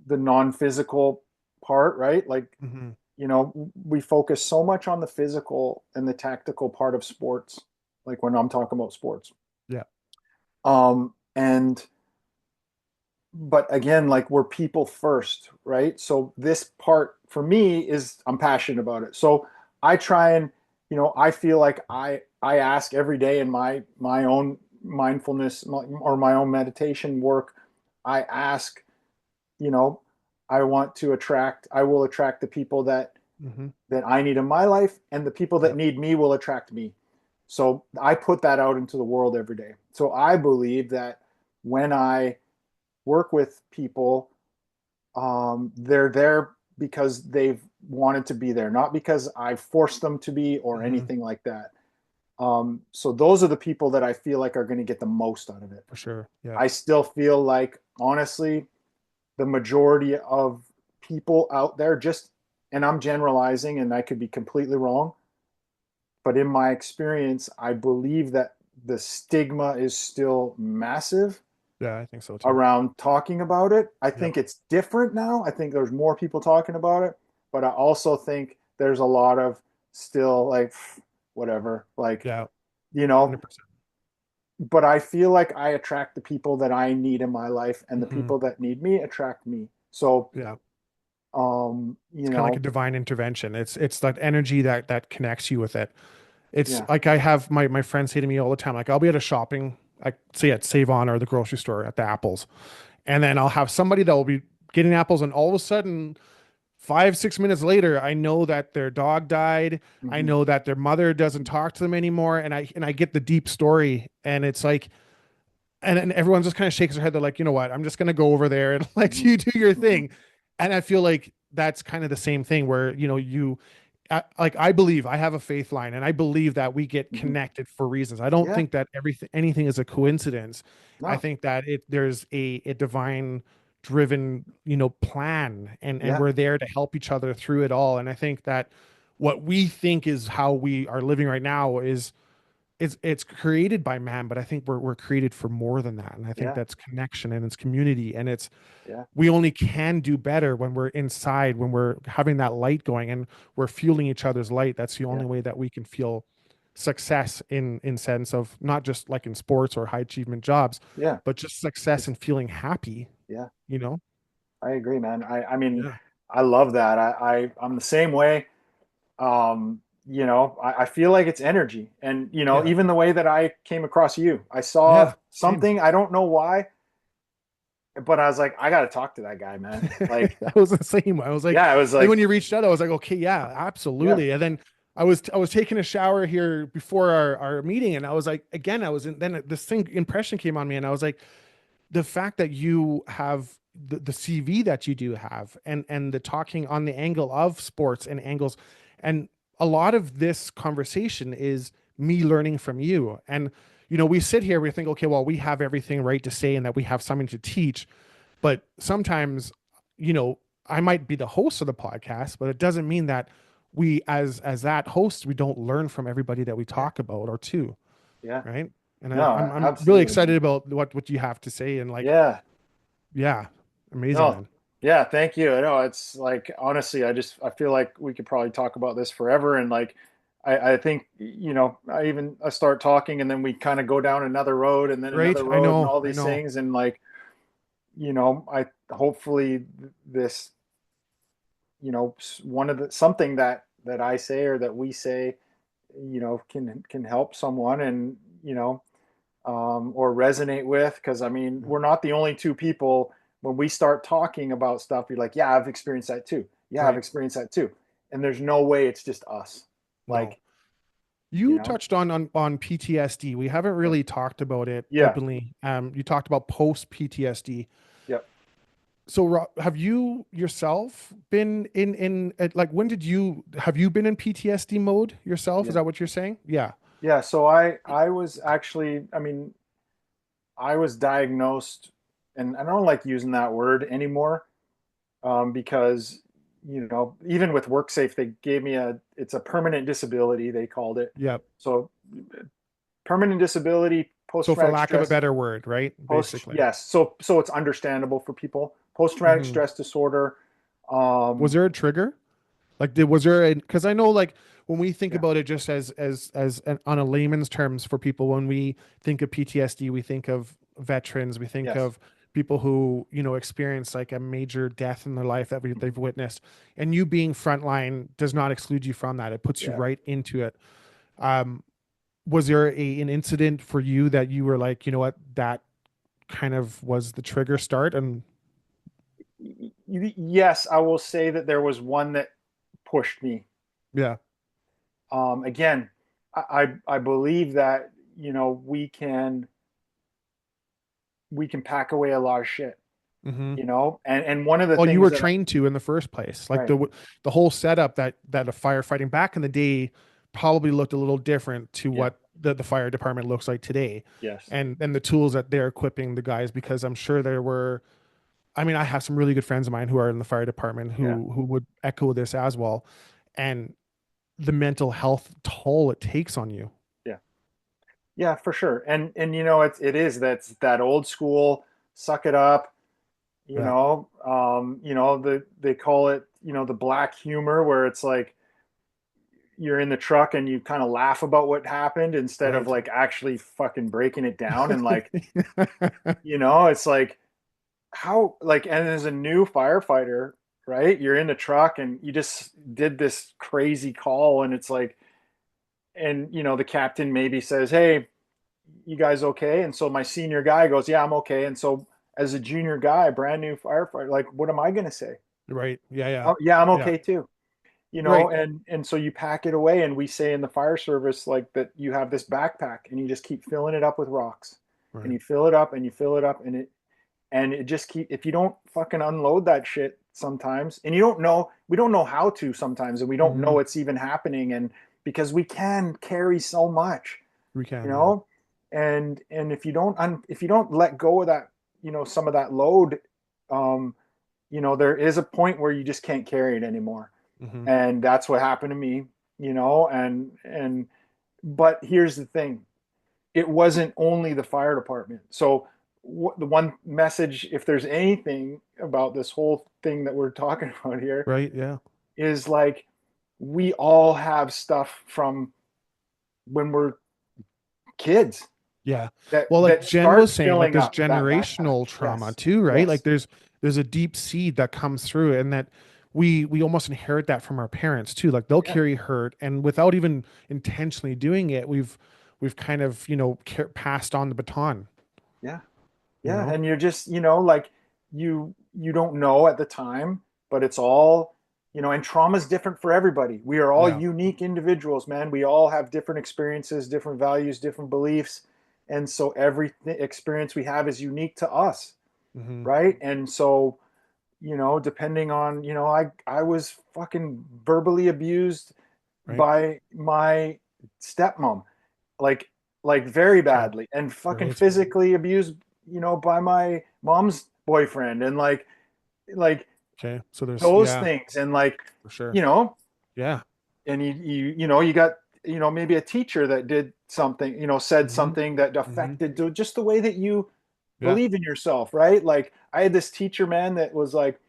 non-physical part, right? Like, Hmm. we focus so much on the physical and the tactical part of sports, like when I'm talking about sports. Yeah. And but again, like we're people first, right? So this part for me is I'm passionate about it. So I try and, I feel like I ask every day in my own mindfulness or my own meditation work. I ask, you know, I will attract the people Hmm. that I need in my life, and the people that Yep. need me will attract me. So I put that out into the world every day. So I believe that when I work with people, they're there because they've wanted to be there, not because I forced them to be or Hmm. anything like that. So those are the people that I feel like are going to get the most out of it. For sure. Yeah. I still feel like, honestly, the majority of people out there just, and I'm generalizing and I could be completely wrong, but in my experience, I believe that the stigma is still massive Yeah, I think so too. around talking about it. I Yep. think it's different now. I think there's more people talking about it, but I also think there's a lot of still like whatever, like, Yeah. you know, 100%. but I feel like I attract the people that I need in my life, and the Hmm. people that need me attract me. So, Yeah. um, It's you kind of like a know, divine intervention. It's that energy that connects you with it. It's yeah. like I have my friends say to me all the time, like I'll be at a shopping, like say at Save On or the grocery store at the apples. And then I'll have somebody that will be getting apples, and all of a sudden 5, 6 minutes later, I know that their dog died. I Hmm. know that their mother doesn't talk to them anymore. And I get the deep story. And it's like, and everyone just kind of shakes their head. They're like, you know what? I'm just gonna go over there and let Hmm. you do your Hmm. thing. And I feel like that's kind of the same thing where, like I believe I have a faith line, and I believe that we get Hmm. connected for reasons. I don't Yeah. think that anything is a coincidence. I No. think that there's a divine driven, plan, and Yeah. we're there to help each other through it all. And I think that what we think is how we are living right now is it's created by man, but I think we're created for more than that. And I think Yeah. that's connection, and it's community, and it's Yeah. we only can do better when we're inside, when we're having that light going and we're fueling each other's light. That's the Yeah. only way that we can feel success in sense of not just like in sports or high achievement jobs, Yeah. but just success Just, and feeling happy, yeah. you know? I agree, man. I mean, Yeah. I love that. I'm the same way. I feel like it's energy. And, Yeah. even the way that I came across you, I saw Yeah. Same. something, I don't know why, but I was like, I got to talk to that guy, man. Like, I was the same. I was like, yeah, I was and then when like, you reached out, I was like, okay, yeah, yeah. absolutely. And then I was taking a shower here before our meeting, and I was like, again, I was in, then this thing impression came on me, and I was like, the fact that you have the CV that you do have, and the talking on the angle of sports and angles, and a lot of this conversation is me learning from you. And we sit here, we think, okay, well, we have everything right to say and that we have something to teach, but sometimes, you know, I might be the host of the podcast, but it doesn't mean that we as that host, we don't learn from everybody that we Yeah. talk about or to, Yeah. right? And No, I'm really absolutely, excited man. about what you have to say, and like, Yeah. yeah, amazing, No, man. yeah, thank you. I know it's like, honestly, I feel like we could probably talk about this forever. And like, I think, I start talking and then we kind of go down another road and then Right? another road and all I these know. things. And like, I hopefully this, one of the something that I say or that we say, can help someone, and, or resonate with. Because I mean, Yeah. we're not the only two people. When we start talking about stuff, you're like, yeah, I've experienced that too. Yeah, I've Right. experienced that too. And there's no way it's just us. No. Like, you You know, touched on PTSD. We haven't yeah, really talked about it yeah, openly. You talked about post PTSD. yeah, So, have you yourself been like when did you have you been in PTSD mode yourself? Is yeah, that what you're saying? Yeah. yeah. So I was actually, I mean, I was diagnosed, and I don't like using that word anymore, because even with WorkSafe, they gave me it's a permanent disability, they called it. Yep. So permanent disability, So, for post-traumatic lack of a stress, better word, right? Basically. yes. So it's understandable for people. Post-traumatic Hmm. stress disorder. Was Um, there a trigger? Like, was there a, because I know, like, when we think yeah, about it just on a layman's terms for people, when we think of PTSD, we think of veterans, we think yes, of people who, experience like a major death in their life that they've witnessed. And you being frontline does not exclude you from that. It puts you yeah. right into it. Um, was there an incident for you that you were like, you know what, that kind of was the trigger start? And Yes, I will say that there was one that pushed me. yeah. Again, I believe that we can pack away a lot of shit, Hmm. and one of the Well, you things were that trained to in the first place. Like right, the whole setup that a firefighting back in the day probably looked a little different to yeah, what the fire department looks like today. yes, And the tools that they're equipping the guys, because I'm sure there were, I mean, I have some really good friends of mine who are in the fire department yeah, who would echo this as well. And the mental health toll it takes on you. yeah, yeah, for sure. And it is that's that old school suck it up. Yeah. They call it the black humor, where it's like you're in the truck and you kind of laugh about what happened instead of Right. like actually fucking breaking it down, and like it's like how, like, and as a new firefighter, right, you're in the truck and you just did this crazy call, and it's like, and the captain maybe says, hey, you guys okay? And so my senior guy goes, yeah, I'm okay. And so as a junior guy, brand new firefighter, like, what am I going to say? Right. Yeah. Yeah. Oh yeah, I'm Yeah. okay too. Right. And so you pack it away, and we say in the fire service, like, that you have this backpack and you just keep filling it up with rocks, and Right. you fill it up and you fill it up, and it just keep, if you don't fucking unload that shit sometimes, and you don't know, we don't know how to sometimes, and we don't Hmm. know it's even happening, and because we can carry so much, We you can. Yeah. know and if you don't let go of that, some of that load, um there is a point where you just can't carry it anymore. Hmm. And that's what happened to me. And but here's the thing, it wasn't only the fire department. So the one message, if there's anything about this whole thing that we're talking about here, Right. Yeah. is like, we all have stuff from when we're kids Yeah. that Well, like that Jen was starts saying, like filling there's up that backpack. generational trauma Yes, too, right? Like yes, there's a deep seed that comes through and that we almost inherit that from our parents too. Like they'll yeah, carry hurt and without even intentionally doing it, we've kind of, passed on the baton, yeah, you yeah. know? And you're just, like, you don't know at the time, but it's all, and trauma is different for everybody. We are all Yeah. unique individuals, man. We all have different experiences, different values, different beliefs, and so every experience we have is unique to us, Hmm. right? And so, depending on, I was fucking verbally abused Right. by my stepmom, like very Okay. badly, and fucking Right. physically abused, by my mom's boyfriend, and like Okay. So there's, those yeah, things, and like, for sure. you know Yeah. and you got, maybe a teacher that did something, said Hmm. something that Hmm. affected just the way that you Yeah. believe in yourself, right? Like, I had this teacher, man, that was like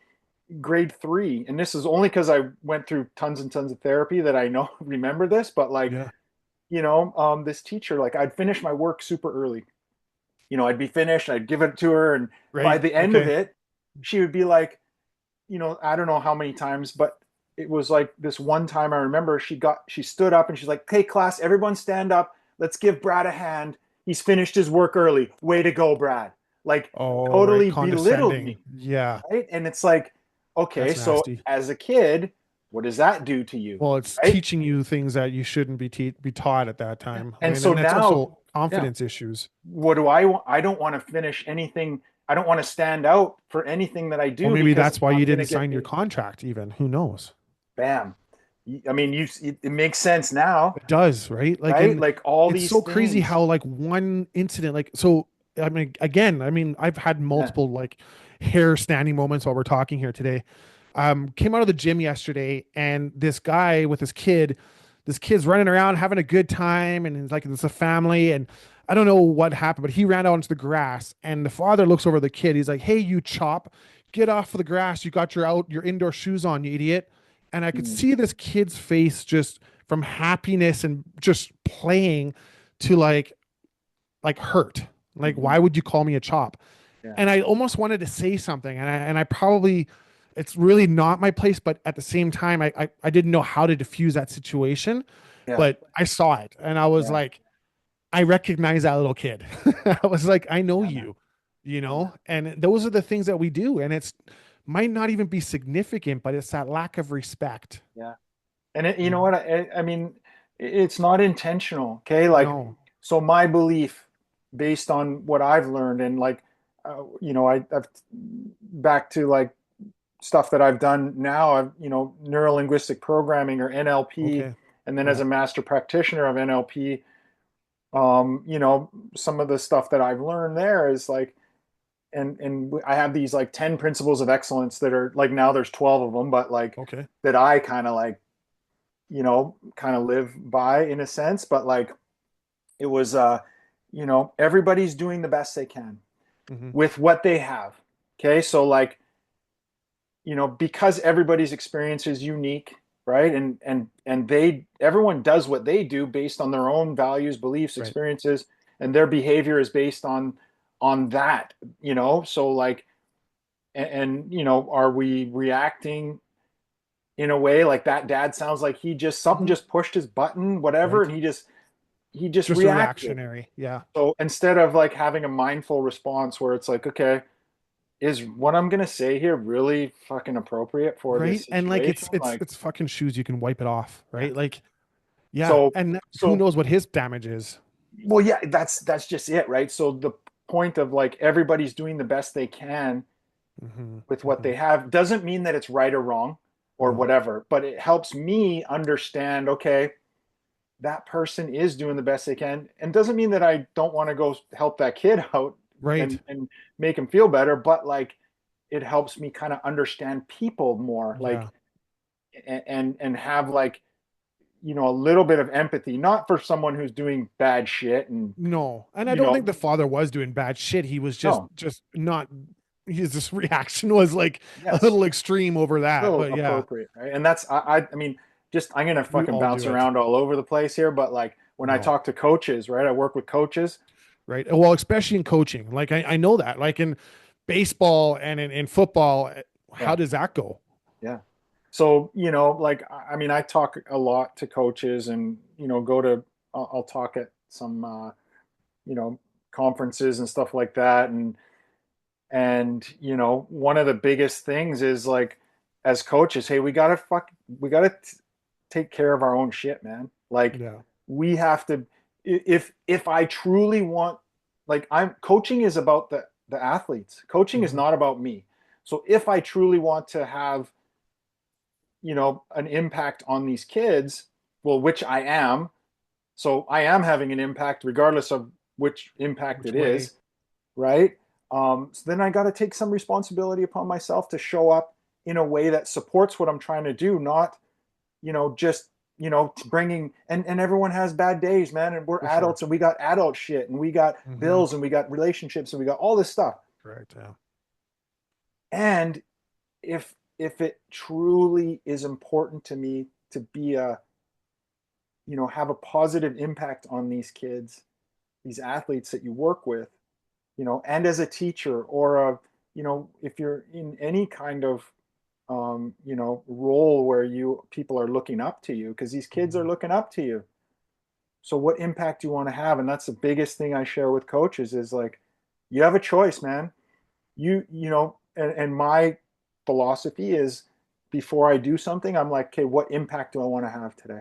grade 3, and this is only because I went through tons and tons of therapy that I know remember this, but like, Yeah. this teacher, like, I'd finish my work super early. I'd be finished, I'd give it to her, and by Right. the end of Okay. it, she would be like, I don't know how many times, but it was like this one time I remember, she stood up and she's like, "Hey class, everyone stand up. Let's give Brad a hand. He's finished his work early. Way to go, Brad." Like, Oh, right. totally belittled Condescending. me, Yeah. right? And it's like, okay, That's so nasty. as a kid, what does that do to you? Well, it's Right. teaching you things that you shouldn't be taught at that Yeah. time. I And mean, so and that's now, also yeah, confidence issues. what do I want? I don't want to finish anything. I don't want to stand out for anything that I Well, do maybe because that's why you I'm going to didn't get sign your contract even. Who knows? bam. I mean, it makes sense now, It does, right? Like, right? and Like all it's these so crazy things. how like one incident, like, so I mean, again, I mean, I've had Yeah. multiple like hair standing moments while we're talking here today. Came out of the gym yesterday, and this guy with his kid, this kid's running around having a good time, and it's like it's a family, and I don't know what happened, but he ran out into the grass, and the father looks over the kid. He's like, "Hey, you chop, get off of the grass. You got your indoor shoes on, you idiot." And I could Mm, see this kid's face just from happiness and just playing to like hurt. Like, mhm. why would you call me a chop? Yeah. And I almost wanted to say something, and I probably it's really not my place, but at the same time, I didn't know how to diffuse that situation, Yeah. but I saw it, and I was Yeah. like, I recognize that little kid. I was like, I know Yeah, man. you, you Yeah. know, and those are the things that we do, and it's might not even be significant, but it's that lack of respect. Yeah. And you You know know, what? I mean, it's not intentional. Okay. Like, no, so my belief based on what I've learned and like, I've back to like stuff that I've done now, neuro linguistic programming or NLP. okay, And then as yeah, a master practitioner of NLP, some of the stuff that I've learned there is like, and I have these like 10 principles of excellence that are like, now there's 12 of them, but like okay, that I kind of like, kind of live by in a sense, but like it was, everybody's doing the best they can hmm, with what they have. Okay. So like, because everybody's experience is unique, right? And everyone does what they do based on their own values, beliefs, right, experiences, and their behavior is based on that, so like, are we reacting in a way like that dad sounds like he just something hmm, just pushed his button, whatever, right, and he just just a reacted. reactionary, yeah, So instead of like having a mindful response where it's like, okay, is what I'm gonna say here really fucking appropriate for this right, and like situation? Like, it's fucking shoes, you can wipe it off, yeah. right, like yeah, So and who so knows what his damage is. well, yeah, that's just it, right? So the point of like everybody's doing the best they can Hmm, with what hmm, they have doesn't mean that it's right or wrong or no, whatever, but it helps me understand, okay, that person is doing the best they can, and doesn't mean that I don't want to go help that kid out right, and make him feel better, but like it helps me kind of understand people more, like yeah, and have like, a little bit of empathy, not for someone who's doing bad shit and no, and I you don't think know the father was doing bad shit. He was no, just not. His this reaction was like a yes, little extreme over that, little but yeah, appropriate, right? And that's I mean, just I'm gonna we fucking all bounce do it. around all over the place here, but like when I No, talk to coaches, right? I work with coaches. right. Well, especially in coaching, like I know that, like in baseball and in football, how Yeah. does that go? Yeah. So, like, I mean, I talk a lot to coaches and, I'll talk at some, you know, conferences and stuff like that. And one of the biggest things is like, as coaches, hey, we gotta take care of our own shit, man. Like, Yeah. we have to, if I truly want, like, coaching is about the athletes. Coaching is Hmm. not about me. So if I truly want to have, an impact on these kids, well, which I am. So I am having an impact regardless of which impact Which it way? is, right? So then I got to take some responsibility upon myself to show up in a way that supports what I'm trying to do, not, just, bringing, and everyone has bad days, man. And we're For sure. adults and we got adult shit and we got Hmm. bills and we got relationships and we got all this stuff. Correct. Yeah. And if it truly is important to me to be have a positive impact on these kids, these athletes that you work with, and as a teacher or if you're in any kind of role where people are looking up to you because these kids are Hmm. looking up to you. So what impact do you want to have? And that's the biggest thing I share with coaches is like, you have a choice, man. And my philosophy is before I do something, I'm like, okay, what impact do I want to have today?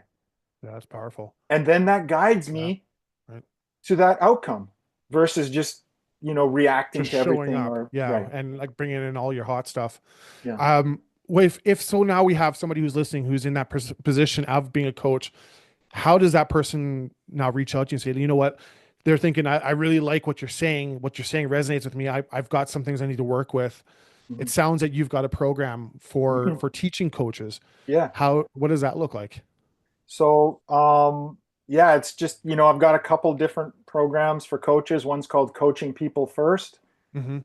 Yeah, that's powerful. And then that guides Yeah. me Right. to that outcome versus just, reacting Just to showing everything up. or Yeah. right. And like bringing in all your hot stuff. Yeah. Well, if so now we have somebody who's listening who's in that position of being a coach. How does that person now reach out to you and say, you know what? They're thinking, I really like what you're saying. What you're saying resonates with me. I've got some things I need to work with. It Mhm. sounds like you've got a program for teaching coaches. Yeah. What does that look like? So, yeah, it's just, I've got a couple different programs for coaches. One's called Coaching People First, Mm-hmm.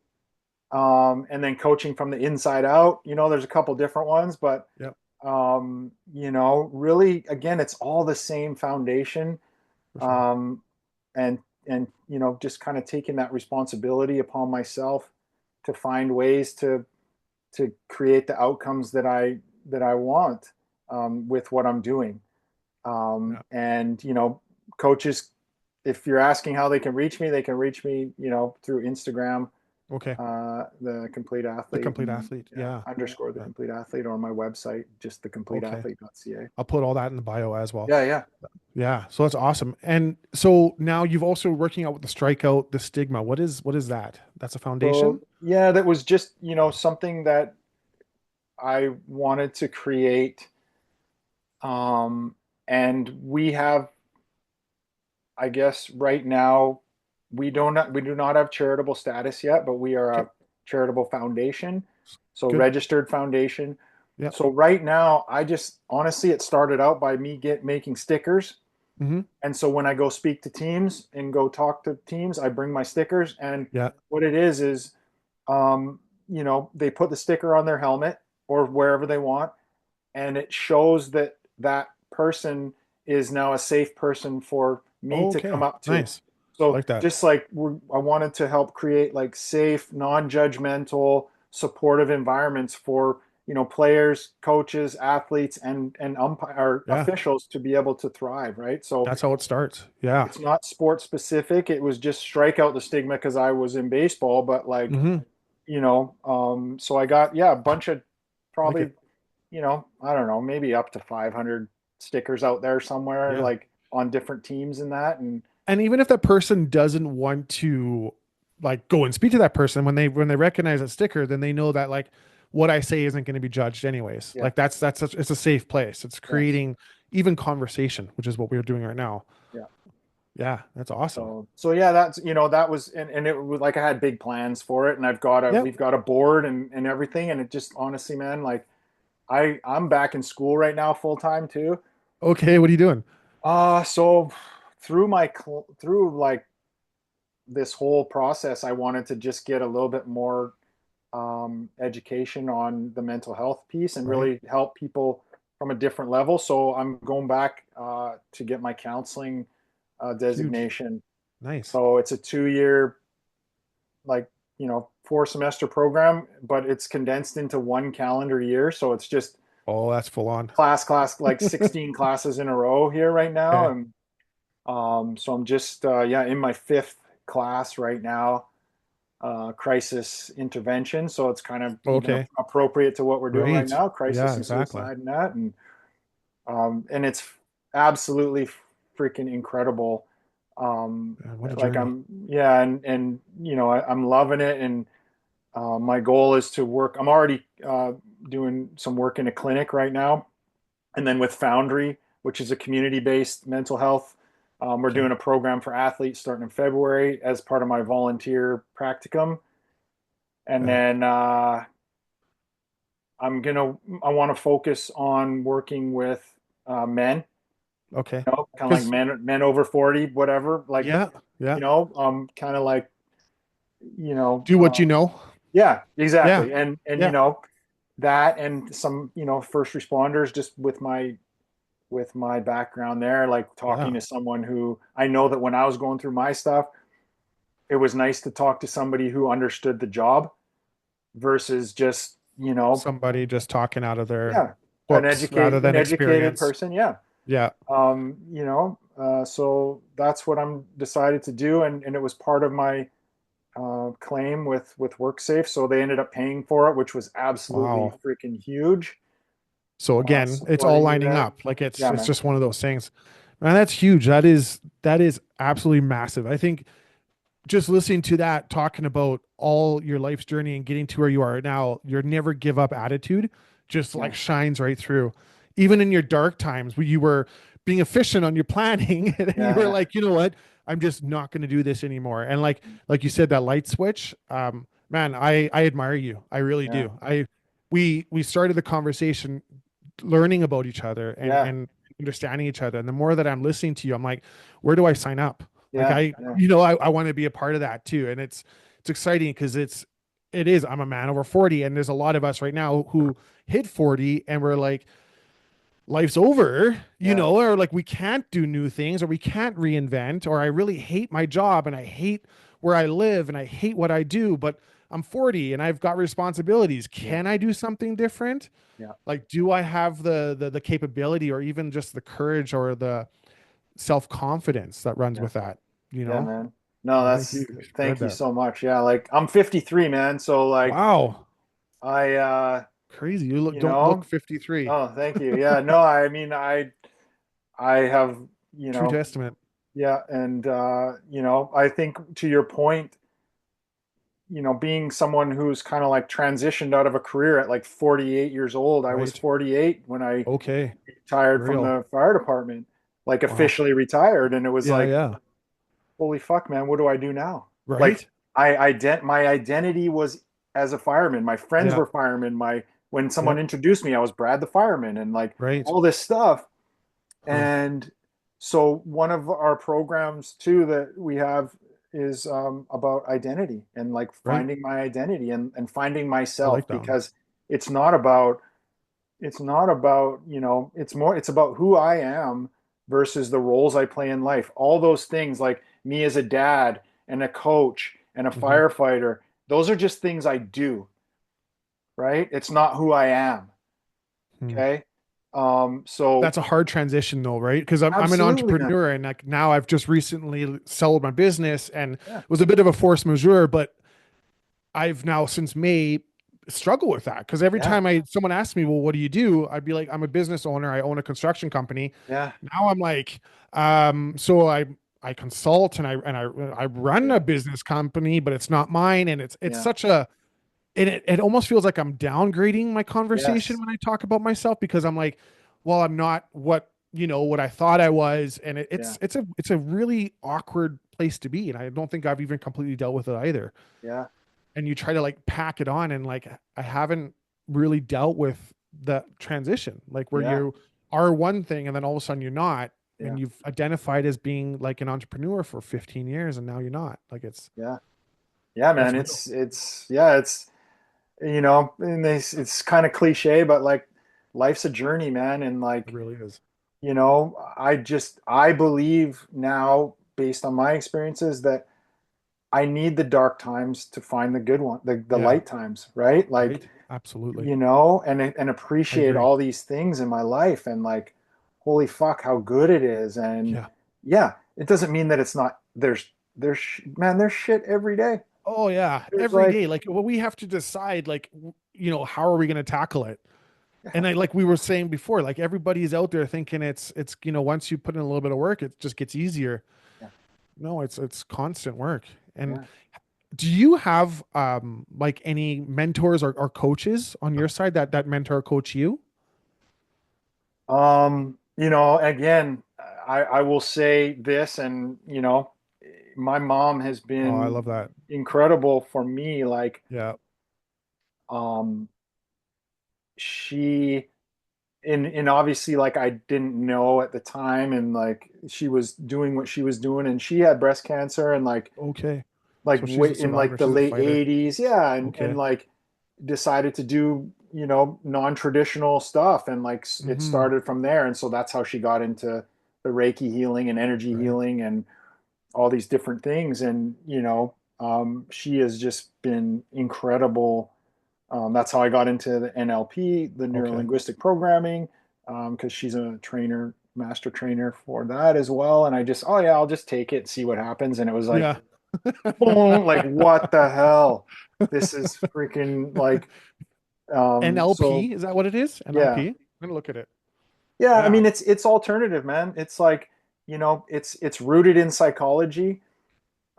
and then Coaching from the Inside Out. There's a couple different ones, but, Yep. really, again, it's all the same foundation. For sure. Um, and, just kind of taking that responsibility upon myself to find ways to create the outcomes that I want, with what I'm doing. Yeah. And coaches, if you're asking how they can reach me, they can reach me, through Instagram, Okay. the complete The athlete, complete and athlete. yeah, Yeah. underscore the Yeah. complete athlete, or my website, just Okay. thecompleteathlete.ca. I'll put all that in the bio as well. Yeah, yeah. Yeah. So that's awesome. And so now you've also working out with the strikeout, the stigma. What is that? That's a foundation? So yeah, that was just, something that I wanted to create. And we have, I guess right now, we do not have charitable status yet, but we are Okay. a charitable foundation, so Good. registered foundation. Yep. So right now, I just honestly, it started out by me making stickers, Mm-hmm. and so when I go speak to teams and go talk to teams, I bring my stickers, and Yeah. what it is, they put the sticker on their helmet or wherever they want, and it shows that that person is now a safe person for me to come Okay. up to. Nice. I So like that. just like I wanted to help create like safe, non-judgmental, supportive environments for players, coaches, athletes, and umpire Yeah. officials to be able to thrive. Right. So That's how it starts. Yeah. it's not sport specific. It was just strike out the stigma because I was in baseball, but like Mm-hmm. so I got, yeah, a bunch of I like probably, it. I don't know, maybe up to 500 stickers out there somewhere, Yeah. like on different teams and that. And And even if that person doesn't want to like go and speak to that person when they recognize that sticker, then they know that like what I say isn't going to be judged anyways. yeah, Like it's a safe place. It's yes, creating even conversation, which is what we're doing right now. yeah. Yeah, that's awesome. So yeah, that was, and it was like I had big plans for it, and Yep. we've got a board and everything. And it just honestly, man, like I'm back in school right now full time too. Okay, what are you doing? So through like this whole process, I wanted to just get a little bit more education on the mental health piece and Right. really help people from a different level. So I'm going back to get my counseling Huge. designation. Nice. So it's a 2 year, like, 4 semester program, but it's condensed into one calendar year. So it's just Oh, that's full on. class, like 16 classes in a row here right now. Okay. And so I'm just, yeah, in my fifth class right now, crisis intervention. So it's kind of even Okay. appropriate to what we're doing right Great. now, crisis Yeah, and exactly. suicide and that. And it's absolutely freaking incredible. Man, what a Like journey. yeah, and I'm loving it. And my goal is to work. I'm already doing some work in a clinic right now, and then with Foundry, which is a community-based mental health. We're Okay. doing a program for athletes starting in February as part of my volunteer practicum. And Yeah. then I want to focus on working with men, Okay. kind of like Because men over 40, whatever. Like, yeah, yeah. kind of like, you know, Do what you um, know. yeah, Yeah. exactly. And Yeah. that and some, first responders, just with my background there, like talking Yeah. to someone who I know that when I was going through my stuff, it was nice to talk to somebody who understood the job versus just, Somebody just talking out of their yeah, books rather an than educated experience. person. Yeah. Yeah. So that's what I'm decided to do. And it was part of my claim with WorkSafe. So they ended up paying for it, which was absolutely Wow. freaking huge. So again, it's all supporting you lining there. up. Like Yeah, it's man. just one of those things. Man, that's huge. That is absolutely massive. I think just listening to that, talking about all your life's journey and getting to where you are now, your never give up attitude just Yeah, like shines right through. Even in your dark times where you were being efficient on your planning and then you yeah, were yeah, like, you know what? I'm just not going to do this anymore. And like you said, that light switch, man, I admire you. I really yeah, do. We started the conversation learning about each other yeah, and understanding each other. And the more that I'm listening to you, I'm like, where do I sign up? Like yeah, yeah, I want to be a part of that too. And it's exciting because it is, I'm a man over 40 and there's a lot of us right now who hit 40 and we're like, life's over, yeah, or like we can't do new things or we can't reinvent, or I really hate my job and I hate where I live and I hate what I do, but I'm 40 and I've got responsibilities. yeah, Can I do something different? yeah, Like, do I have the capability or even just the courage or the self-confidence that runs yeah, with that, you yeah, know? man. No, I think you shared thank you that. so much. Yeah, like I'm 53, man. So like Wow. I Crazy. you Don't look know, 53. oh, thank you. Yeah, no, I mean I have, you True know, testament. yeah, and I think to your point, being someone who's kind of like transitioned out of a career at like 48 years old. I was Right. 48 when I Okay. retired from Real. the fire department, like Wow. officially retired, and it was Yeah, like, yeah. holy fuck, man, what do I do now? Like Right? my identity was as a fireman. My friends Yeah. were firemen. My When someone Yep. introduced me, I was Brad the fireman, and like Right. all this stuff. Huh. And so one of our programs too that we have is about identity and like Right. finding my identity and finding I like myself, that one. because it's not about it's about who I am versus the roles I play in life. All those things, like me as a dad and a coach and a Hmm. firefighter, those are just things I do, right? It's not who I am. Hmm. Okay. So That's a hard transition though, right? Because I'm an absolutely, man. entrepreneur and like now I've just recently sold my business and it Yeah. was a bit of a force majeure, but I've now since May struggle with that because every Yeah. time someone asks me, well, what do you do? I'd be like, I'm a business owner. I own a construction company. Yeah. Now I'm like, so I consult and I run a Yeah. business company, but it's not mine. And it's Yeah. such a and it almost feels like I'm downgrading my conversation Yes. when I talk about myself because I'm like, well, I'm not what I thought I was, and Yeah. it's a really awkward place to be, and I don't think I've even completely dealt with it either. Yeah. And you try to like pack it on, and like I haven't really dealt with the transition, like where Yeah. you are one thing and then all of a sudden you're not, Yeah. and you've identified as being like an entrepreneur for 15 years, and now you're not. Like Yeah. Yeah, that's man. real. And it's kind of cliche, but like life's a journey, man. And It like, really is. I believe now, based on my experiences, that I need the dark times to find the good one, the Yeah. light times, right? Like, Right. Absolutely. and I appreciate agree. all these things in my life, and like, holy fuck, how good it is. And Yeah. yeah, it doesn't mean that it's not, man, there's shit every day. Oh yeah. There's Every like, day. Like well, we have to decide like how are we going to tackle it? yeah, And I like we were saying before, like everybody's out there thinking it's once you put in a little bit of work, it just gets easier. yeah, No, it's constant work. And yeah. do you have like any mentors or coaches on your side that mentor or coach you? Again, I will say this, and my mom has Oh, I been love that. incredible for me. Like, Yeah. um, she, and obviously, like, I didn't know at the time, and like she was doing what she was doing, and she had breast cancer, and Okay. like So she's a in survivor. like the She's a late fighter. 80s, yeah, and Okay. like decided to do non-traditional stuff, and like it Mm-hmm. started from there, and so that's how she got into the Reiki healing and energy Right. healing and all these different things. And she has just been incredible. That's how I got into the NLP, the neuro Okay. linguistic programming, because she's a trainer, master trainer for that as well. And I just, oh yeah, I'll just take it, see what happens. And it was like, Yeah. boom, like what the hell? This is freaking like, so NLP, is that what it is? yeah, NLP? I'm gonna look at it. Yeah, I Yeah. mean it's alternative, man. It's like, it's rooted in psychology,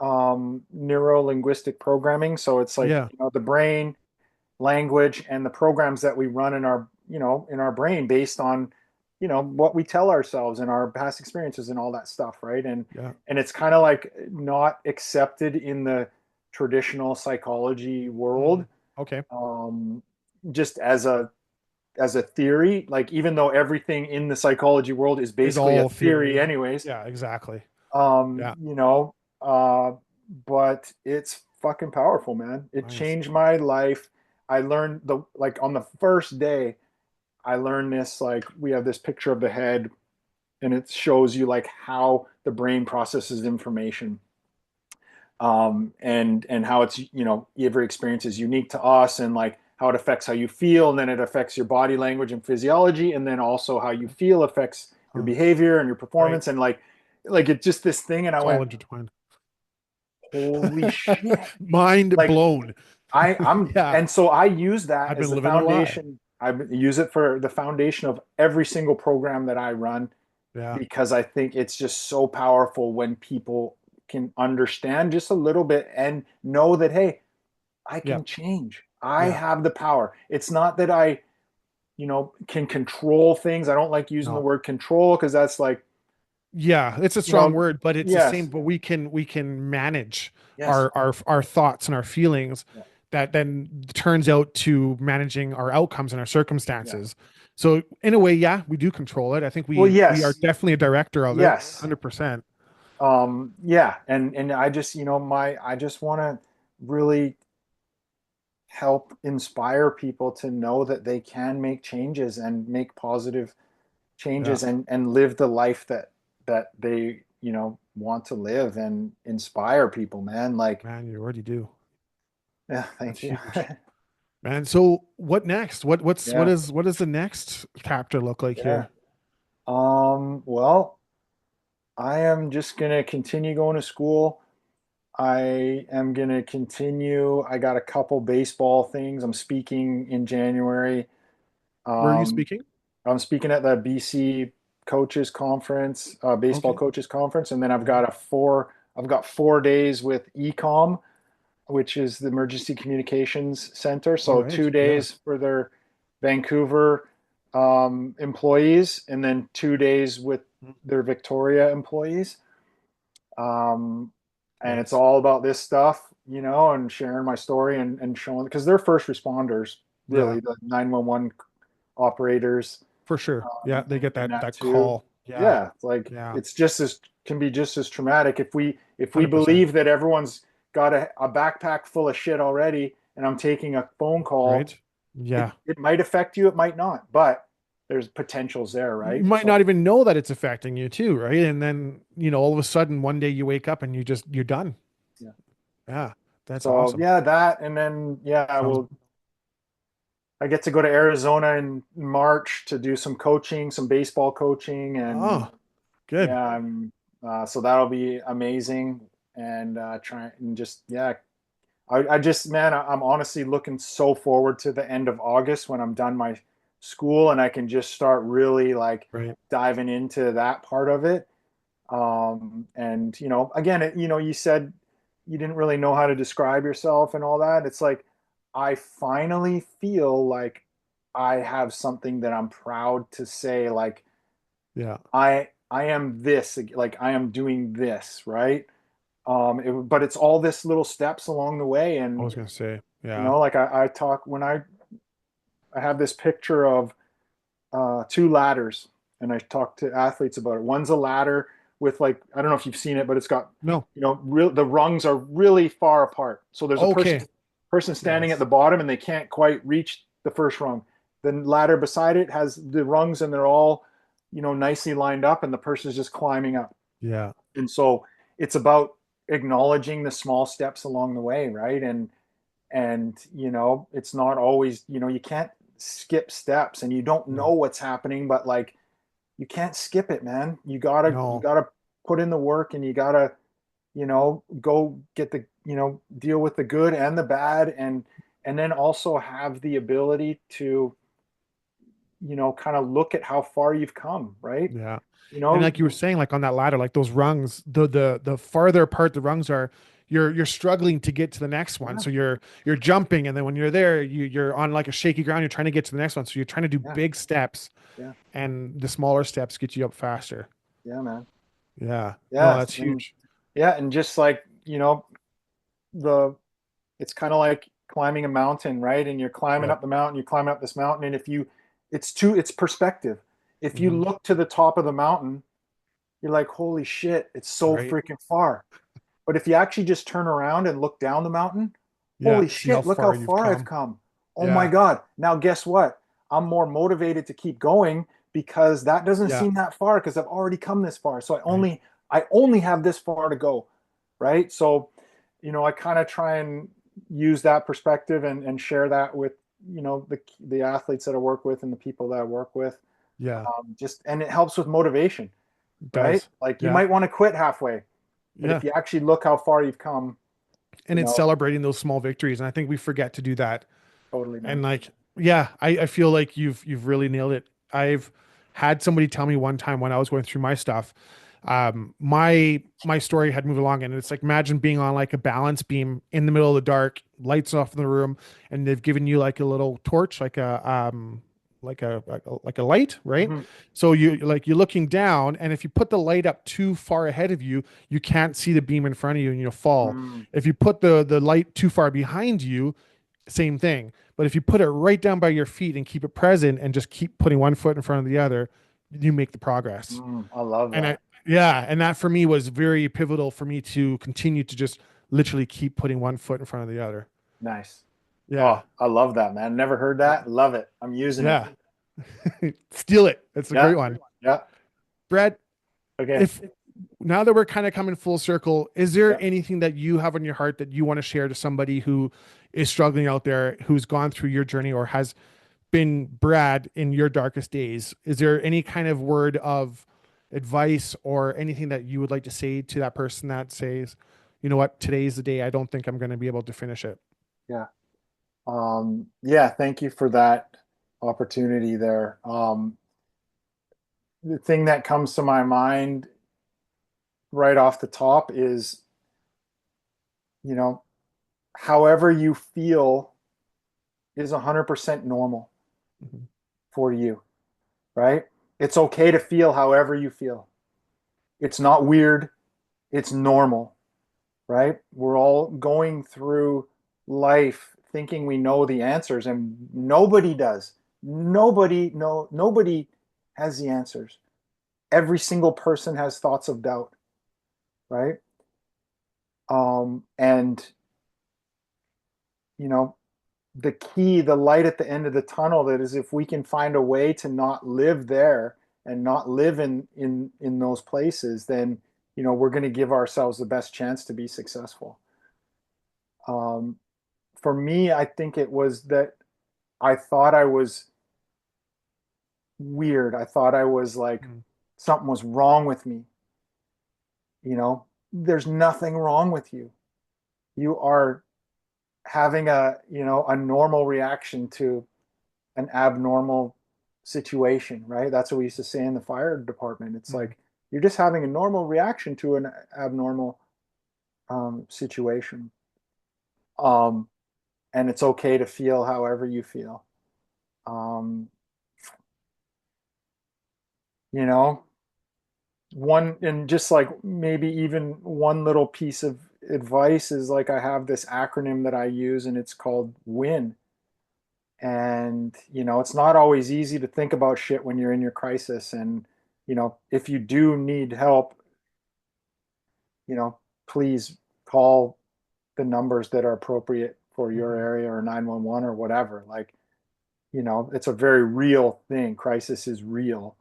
neuro-linguistic programming. So it's like, Yeah. the brain, language, and the programs that we run in our, in our brain based on, what we tell ourselves and our past experiences and all that stuff, right? Yeah. And it's kind of like not accepted in the traditional psychology world, Mm. Okay. um, just as a theory. Like, even though everything in the psychology world is Is basically a all theory theory. anyways, Yeah, exactly. um, Yeah. you know, uh, but it's fucking powerful, man. It Nice. changed my life. I learned like on the first day, I learned this, like, we have this picture of the head and it shows you like how the brain processes information. And how it's, every experience is unique to us, and like how it affects how you feel, and then it affects your body language and physiology, and then also how you feel affects your Huh. behavior and your Right. performance, and like it's just this thing. And I It's all went, intertwined. holy shit. Mind Like, blown. Yeah. and so I use that I've as been the living the lie. foundation. I use it for the foundation of every single program that I run, Yeah. because I think it's just so powerful when people can understand just a little bit and know that, hey, I Yeah. can change. I Yeah. have the power. It's not that I, can control things. I don't like using the No. word control because that's like, Yeah, it's a you strong know, word, but it's the same, yes, but we can manage yes, our thoughts and our feelings yeah, that then turns out to managing our outcomes and our yeah. circumstances. So in a way, yeah, we do control it. I think Well, we are yes, definitely a director of it, yes. 100%. Yeah. And I just, I just want to really help inspire people to know that they can make changes and make positive Yeah, changes, and live the life that they, want to live, and inspire people, man. Like, man, you already do. yeah, That's thank you. huge. Man, so what next? What Yeah, is what does the next chapter look like yeah. here? Well, I am just gonna continue going to school. I am gonna continue. I got a couple baseball things. I'm speaking in January. Where are you Um, speaking? I'm speaking at the BC Coaches Conference, baseball Okay. coaches conference, and then Yeah. I've got 4 days with ECOM, which is the Emergency Communications Center. All So right. two Yeah. days for their Vancouver employees, and then 2 days with Mm. their Victoria employees. Um, and it's Nice. all about this stuff, and sharing my story, and showing, because they're first responders, Yeah. really, the 911 operators, For sure. Yeah, they get and that that that too. call. Yeah. Yeah, it's like, Yeah. it's just as can be just as traumatic if we 100%. believe that everyone's got a backpack full of shit already, and I'm taking a phone call. Right? Yeah. It might affect you, it might not, but there's potentials there, You right? might So not even know that it's affecting you too, right? And then, all of a sudden one day you wake up and you're done. yeah. Yeah. That's So awesome. yeah, that, and then yeah, Sounds I get to go to Arizona in March to do some coaching, some baseball coaching, and oh, good. yeah, so that'll be amazing. And try and just, yeah, I just, man, I'm honestly looking so forward to the end of August when I'm done my school and I can just start really like Right. diving into that part of it. And again, you said you didn't really know how to describe yourself and all that. It's like, I finally feel like I have something that I'm proud to say, like, Yeah. I am this, like, I am doing this, right? But it's all this little steps along the way. I And was gonna say, yeah. like, I talk when I have this picture of two ladders, and I talk to athletes about it. One's a ladder with, like, I don't know if you've seen it, but it's got, No. the rungs are really far apart. So there's a Okay. person standing at Yes. the bottom and they can't quite reach the first rung. The ladder beside it has the rungs and they're all, nicely lined up, and the person is just climbing up. Yeah. And so it's about acknowledging the small steps along the way, right? And it's not always, you can't skip steps, and you don't know No. what's happening, but like, you can't skip it, man. You No. gotta put in the work, and you gotta, go get the, deal with the good and the bad, and then also have the ability to kind of look at how far you've come, right? Yeah. You And know, like you were saying, like on that ladder, like those rungs, the farther apart the rungs are, you're struggling to get to the next one. yeah, So you're jumping, and then when you're there, you're on like a shaky ground. You're trying to get to the next one. So you're trying to do yeah, big steps, yeah, and the smaller steps get you up faster. yeah, man. Yeah. No, Yeah. that's And huge. yeah. And just like, the, it's kind of like climbing a mountain, right? And you're climbing Yep. up the mountain, you're climbing up this mountain. And it's perspective. If you Hmm. look to the top of the mountain, you're like, holy shit, it's so Right. freaking far. But if you actually just turn around and look down the mountain, Yeah. holy See how shit, look how far you've far I've come. come. Oh my Yeah. God. Now, guess what? I'm more motivated to keep going because that doesn't Yeah. seem that far because I've already come this far. So Right. I only have this far to go. Right. So, I kind of try and use that perspective and share that with, the athletes that I work with and the people that I work with. Yeah. And it helps with motivation, It right? does. Like you Yeah. might want to quit halfway, but Yeah. if you actually look how far you've come, And you it's know, celebrating those small victories. And I think we forget to do that. totally, man. And like, yeah, I feel like you've really nailed it. I've had somebody tell me one time when I was going through my stuff, my story had moved along, and it's like imagine being on like a balance beam in the middle of the dark, lights off in the room, and they've given you like a little torch, like a light, right? Hmm. So you're looking down, and if you put the light up too far ahead of you, you can't see the beam in front of you, and you'll fall. Mm, If you put the light too far behind you, same thing. But if you put it right down by your feet and keep it present and just keep putting one foot in front of the other, you make the progress. I love And that. yeah, and that for me was very pivotal for me to continue to just literally keep putting one foot in front of the other. Nice. Yeah. Oh, I love that, man. Never heard that. Love it. I'm using it. Yeah. Steal it. That's a Yeah. great one. Yeah. Brad, Okay. if now that we're kind of coming full circle, is there Yeah. anything that you have on your heart that you want to share to somebody who is struggling out there, who's gone through your journey or has been Brad in your darkest days? Is there any kind of word of advice or anything that you would like to say to that person that says, you know what, today's the day I don't think I'm going to be able to finish it? Yeah. Yeah. Thank you for that opportunity there. The thing that comes to my mind right off the top is, you know, however you feel is 100% normal Mhm. for you, right? It's okay to feel however you feel. It's not weird. It's normal, right? We're all going through life thinking we know the answers, and nobody does. Nobody has the answers. Every single person has thoughts of doubt, right? And you know, the key, the light at the end of the tunnel, that is if we can find a way to not live there and not live in those places, then we're going to give ourselves the best chance to be successful. Um, for me, I think it was that I thought I was weird. I thought I was like Mhm. something was wrong with me. There's nothing wrong with you. You are having a normal reaction to an abnormal situation, right? That's what we used to say in the fire department. It's Mhm. like you're just having a normal reaction to an abnormal situation. Um, and it's okay to feel however you feel. Um, you know, one and just like maybe even one little piece of advice is like I have this acronym that I use and it's called WIN. And it's not always easy to think about shit when you're in your crisis. And if you do need help, you know please call the numbers that are appropriate for your Mhm. area or 911 or whatever. Like, it's a very real thing. Crisis is real.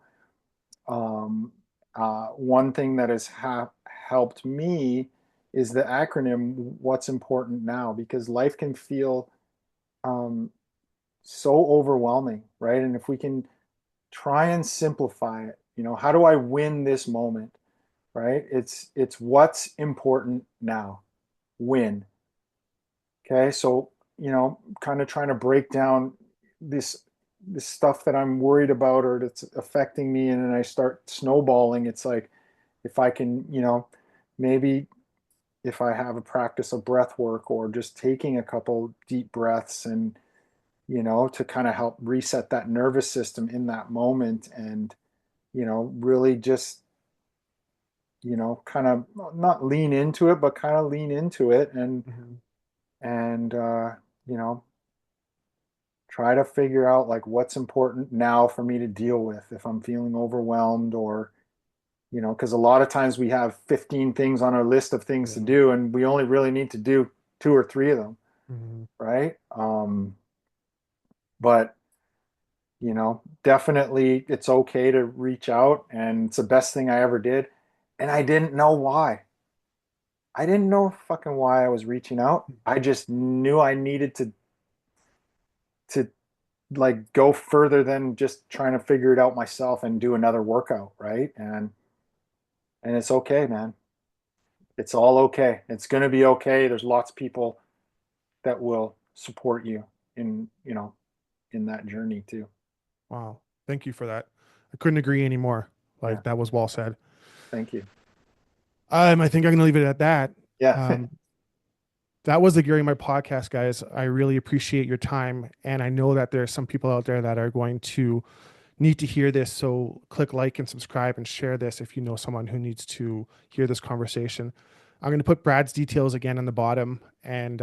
One thing that has helped me is the acronym What's Important Now, because life can feel um, so overwhelming, right? And if we can try and simplify it, how do I win this moment, right? It's what's important now. Win. Okay, so kind of trying to break down this this stuff that I'm worried about or that's affecting me, and then I start snowballing, it's like if I can, maybe if I have a practice of breath work or just taking a couple deep breaths and, to kind of help reset that nervous system in that moment and, really just, kind of not lean into it, but kind of lean into it Mhm. and you know, try to figure out like what's important now for me to deal with if I'm feeling overwhelmed or, because a lot of times we have 15 things on our list of things to Yeah. do and we only really need to do two or three of them, Mhm. right? But definitely it's okay to reach out and it's the best thing I ever did. And I didn't know why. I didn't know fucking why I was reaching out. I just knew I needed to like go further than just trying to figure it out myself and do another workout, right? And it's okay, man. It's all okay. It's going to be okay. There's lots of people that will support you in, in that journey too. Wow. Thank you for that. I couldn't agree anymore. Yeah. Like that was well said. Thank you. I think I'm gonna leave it at that. Yeah. Um, that was the Gary My podcast, guys. I really appreciate your time, and I know that there's some people out there that are going to need to hear this. So click like and subscribe and share this if you know someone who needs to hear this conversation. I'm going to put Brad's details again on the bottom. And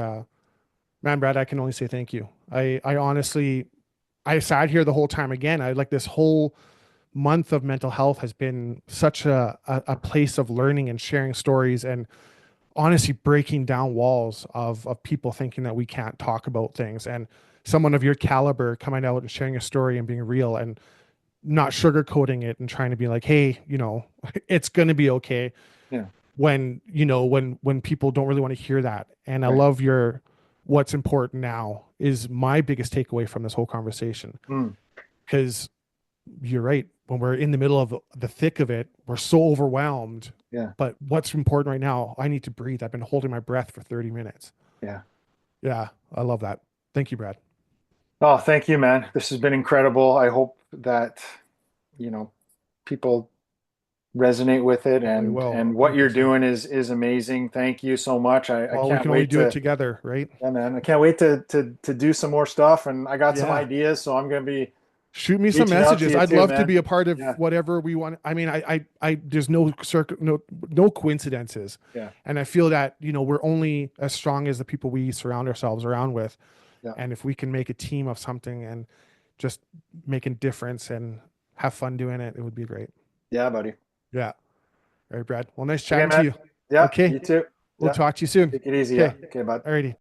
man, Brad, I can only say thank you. I honestly, I sat here the whole time again. I like this whole month of mental health has been such a place of learning and sharing stories and honestly breaking down walls of people thinking that we can't talk about things. And someone of your caliber coming out and sharing a story and being real and not sugarcoating it and trying to be like, hey, it's going to be okay Yeah. when, when people don't really want to hear that. And I Right. love your what's important now is my biggest takeaway from this whole conversation. Mm. Because you're right. When we're in the middle of the thick of it, we're so overwhelmed. Yeah. But what's important right now, I need to breathe. I've been holding my breath for 30 minutes. Yeah. Yeah, I love that. Thank you, Brad. Oh, thank you, man. This has been incredible. I hope that, you know, people resonate with it Oh, they and will, and what you're 100%. doing is amazing. Thank you so much. I Well, we can't can only wait do it to, together, right? yeah, man. I can't wait to do some more stuff and I got some Yeah. ideas, so I'm gonna be Shoot me some reaching out to messages. you I'd too, love to man. be a part of Yeah. whatever we want. I mean, there's no no coincidences. Yeah. And I feel that, we're only as strong as the people we surround ourselves around with. Yeah. And if we can make a team of something and just make a difference and have fun doing it, it would be great. Yeah, buddy. Yeah. All right, Brad. Well, nice Okay, chatting to man. you. Yeah, Okay. you too. We'll Yeah. talk to you soon. Take it easy. Yeah. Okay. Okay, bud. Alrighty.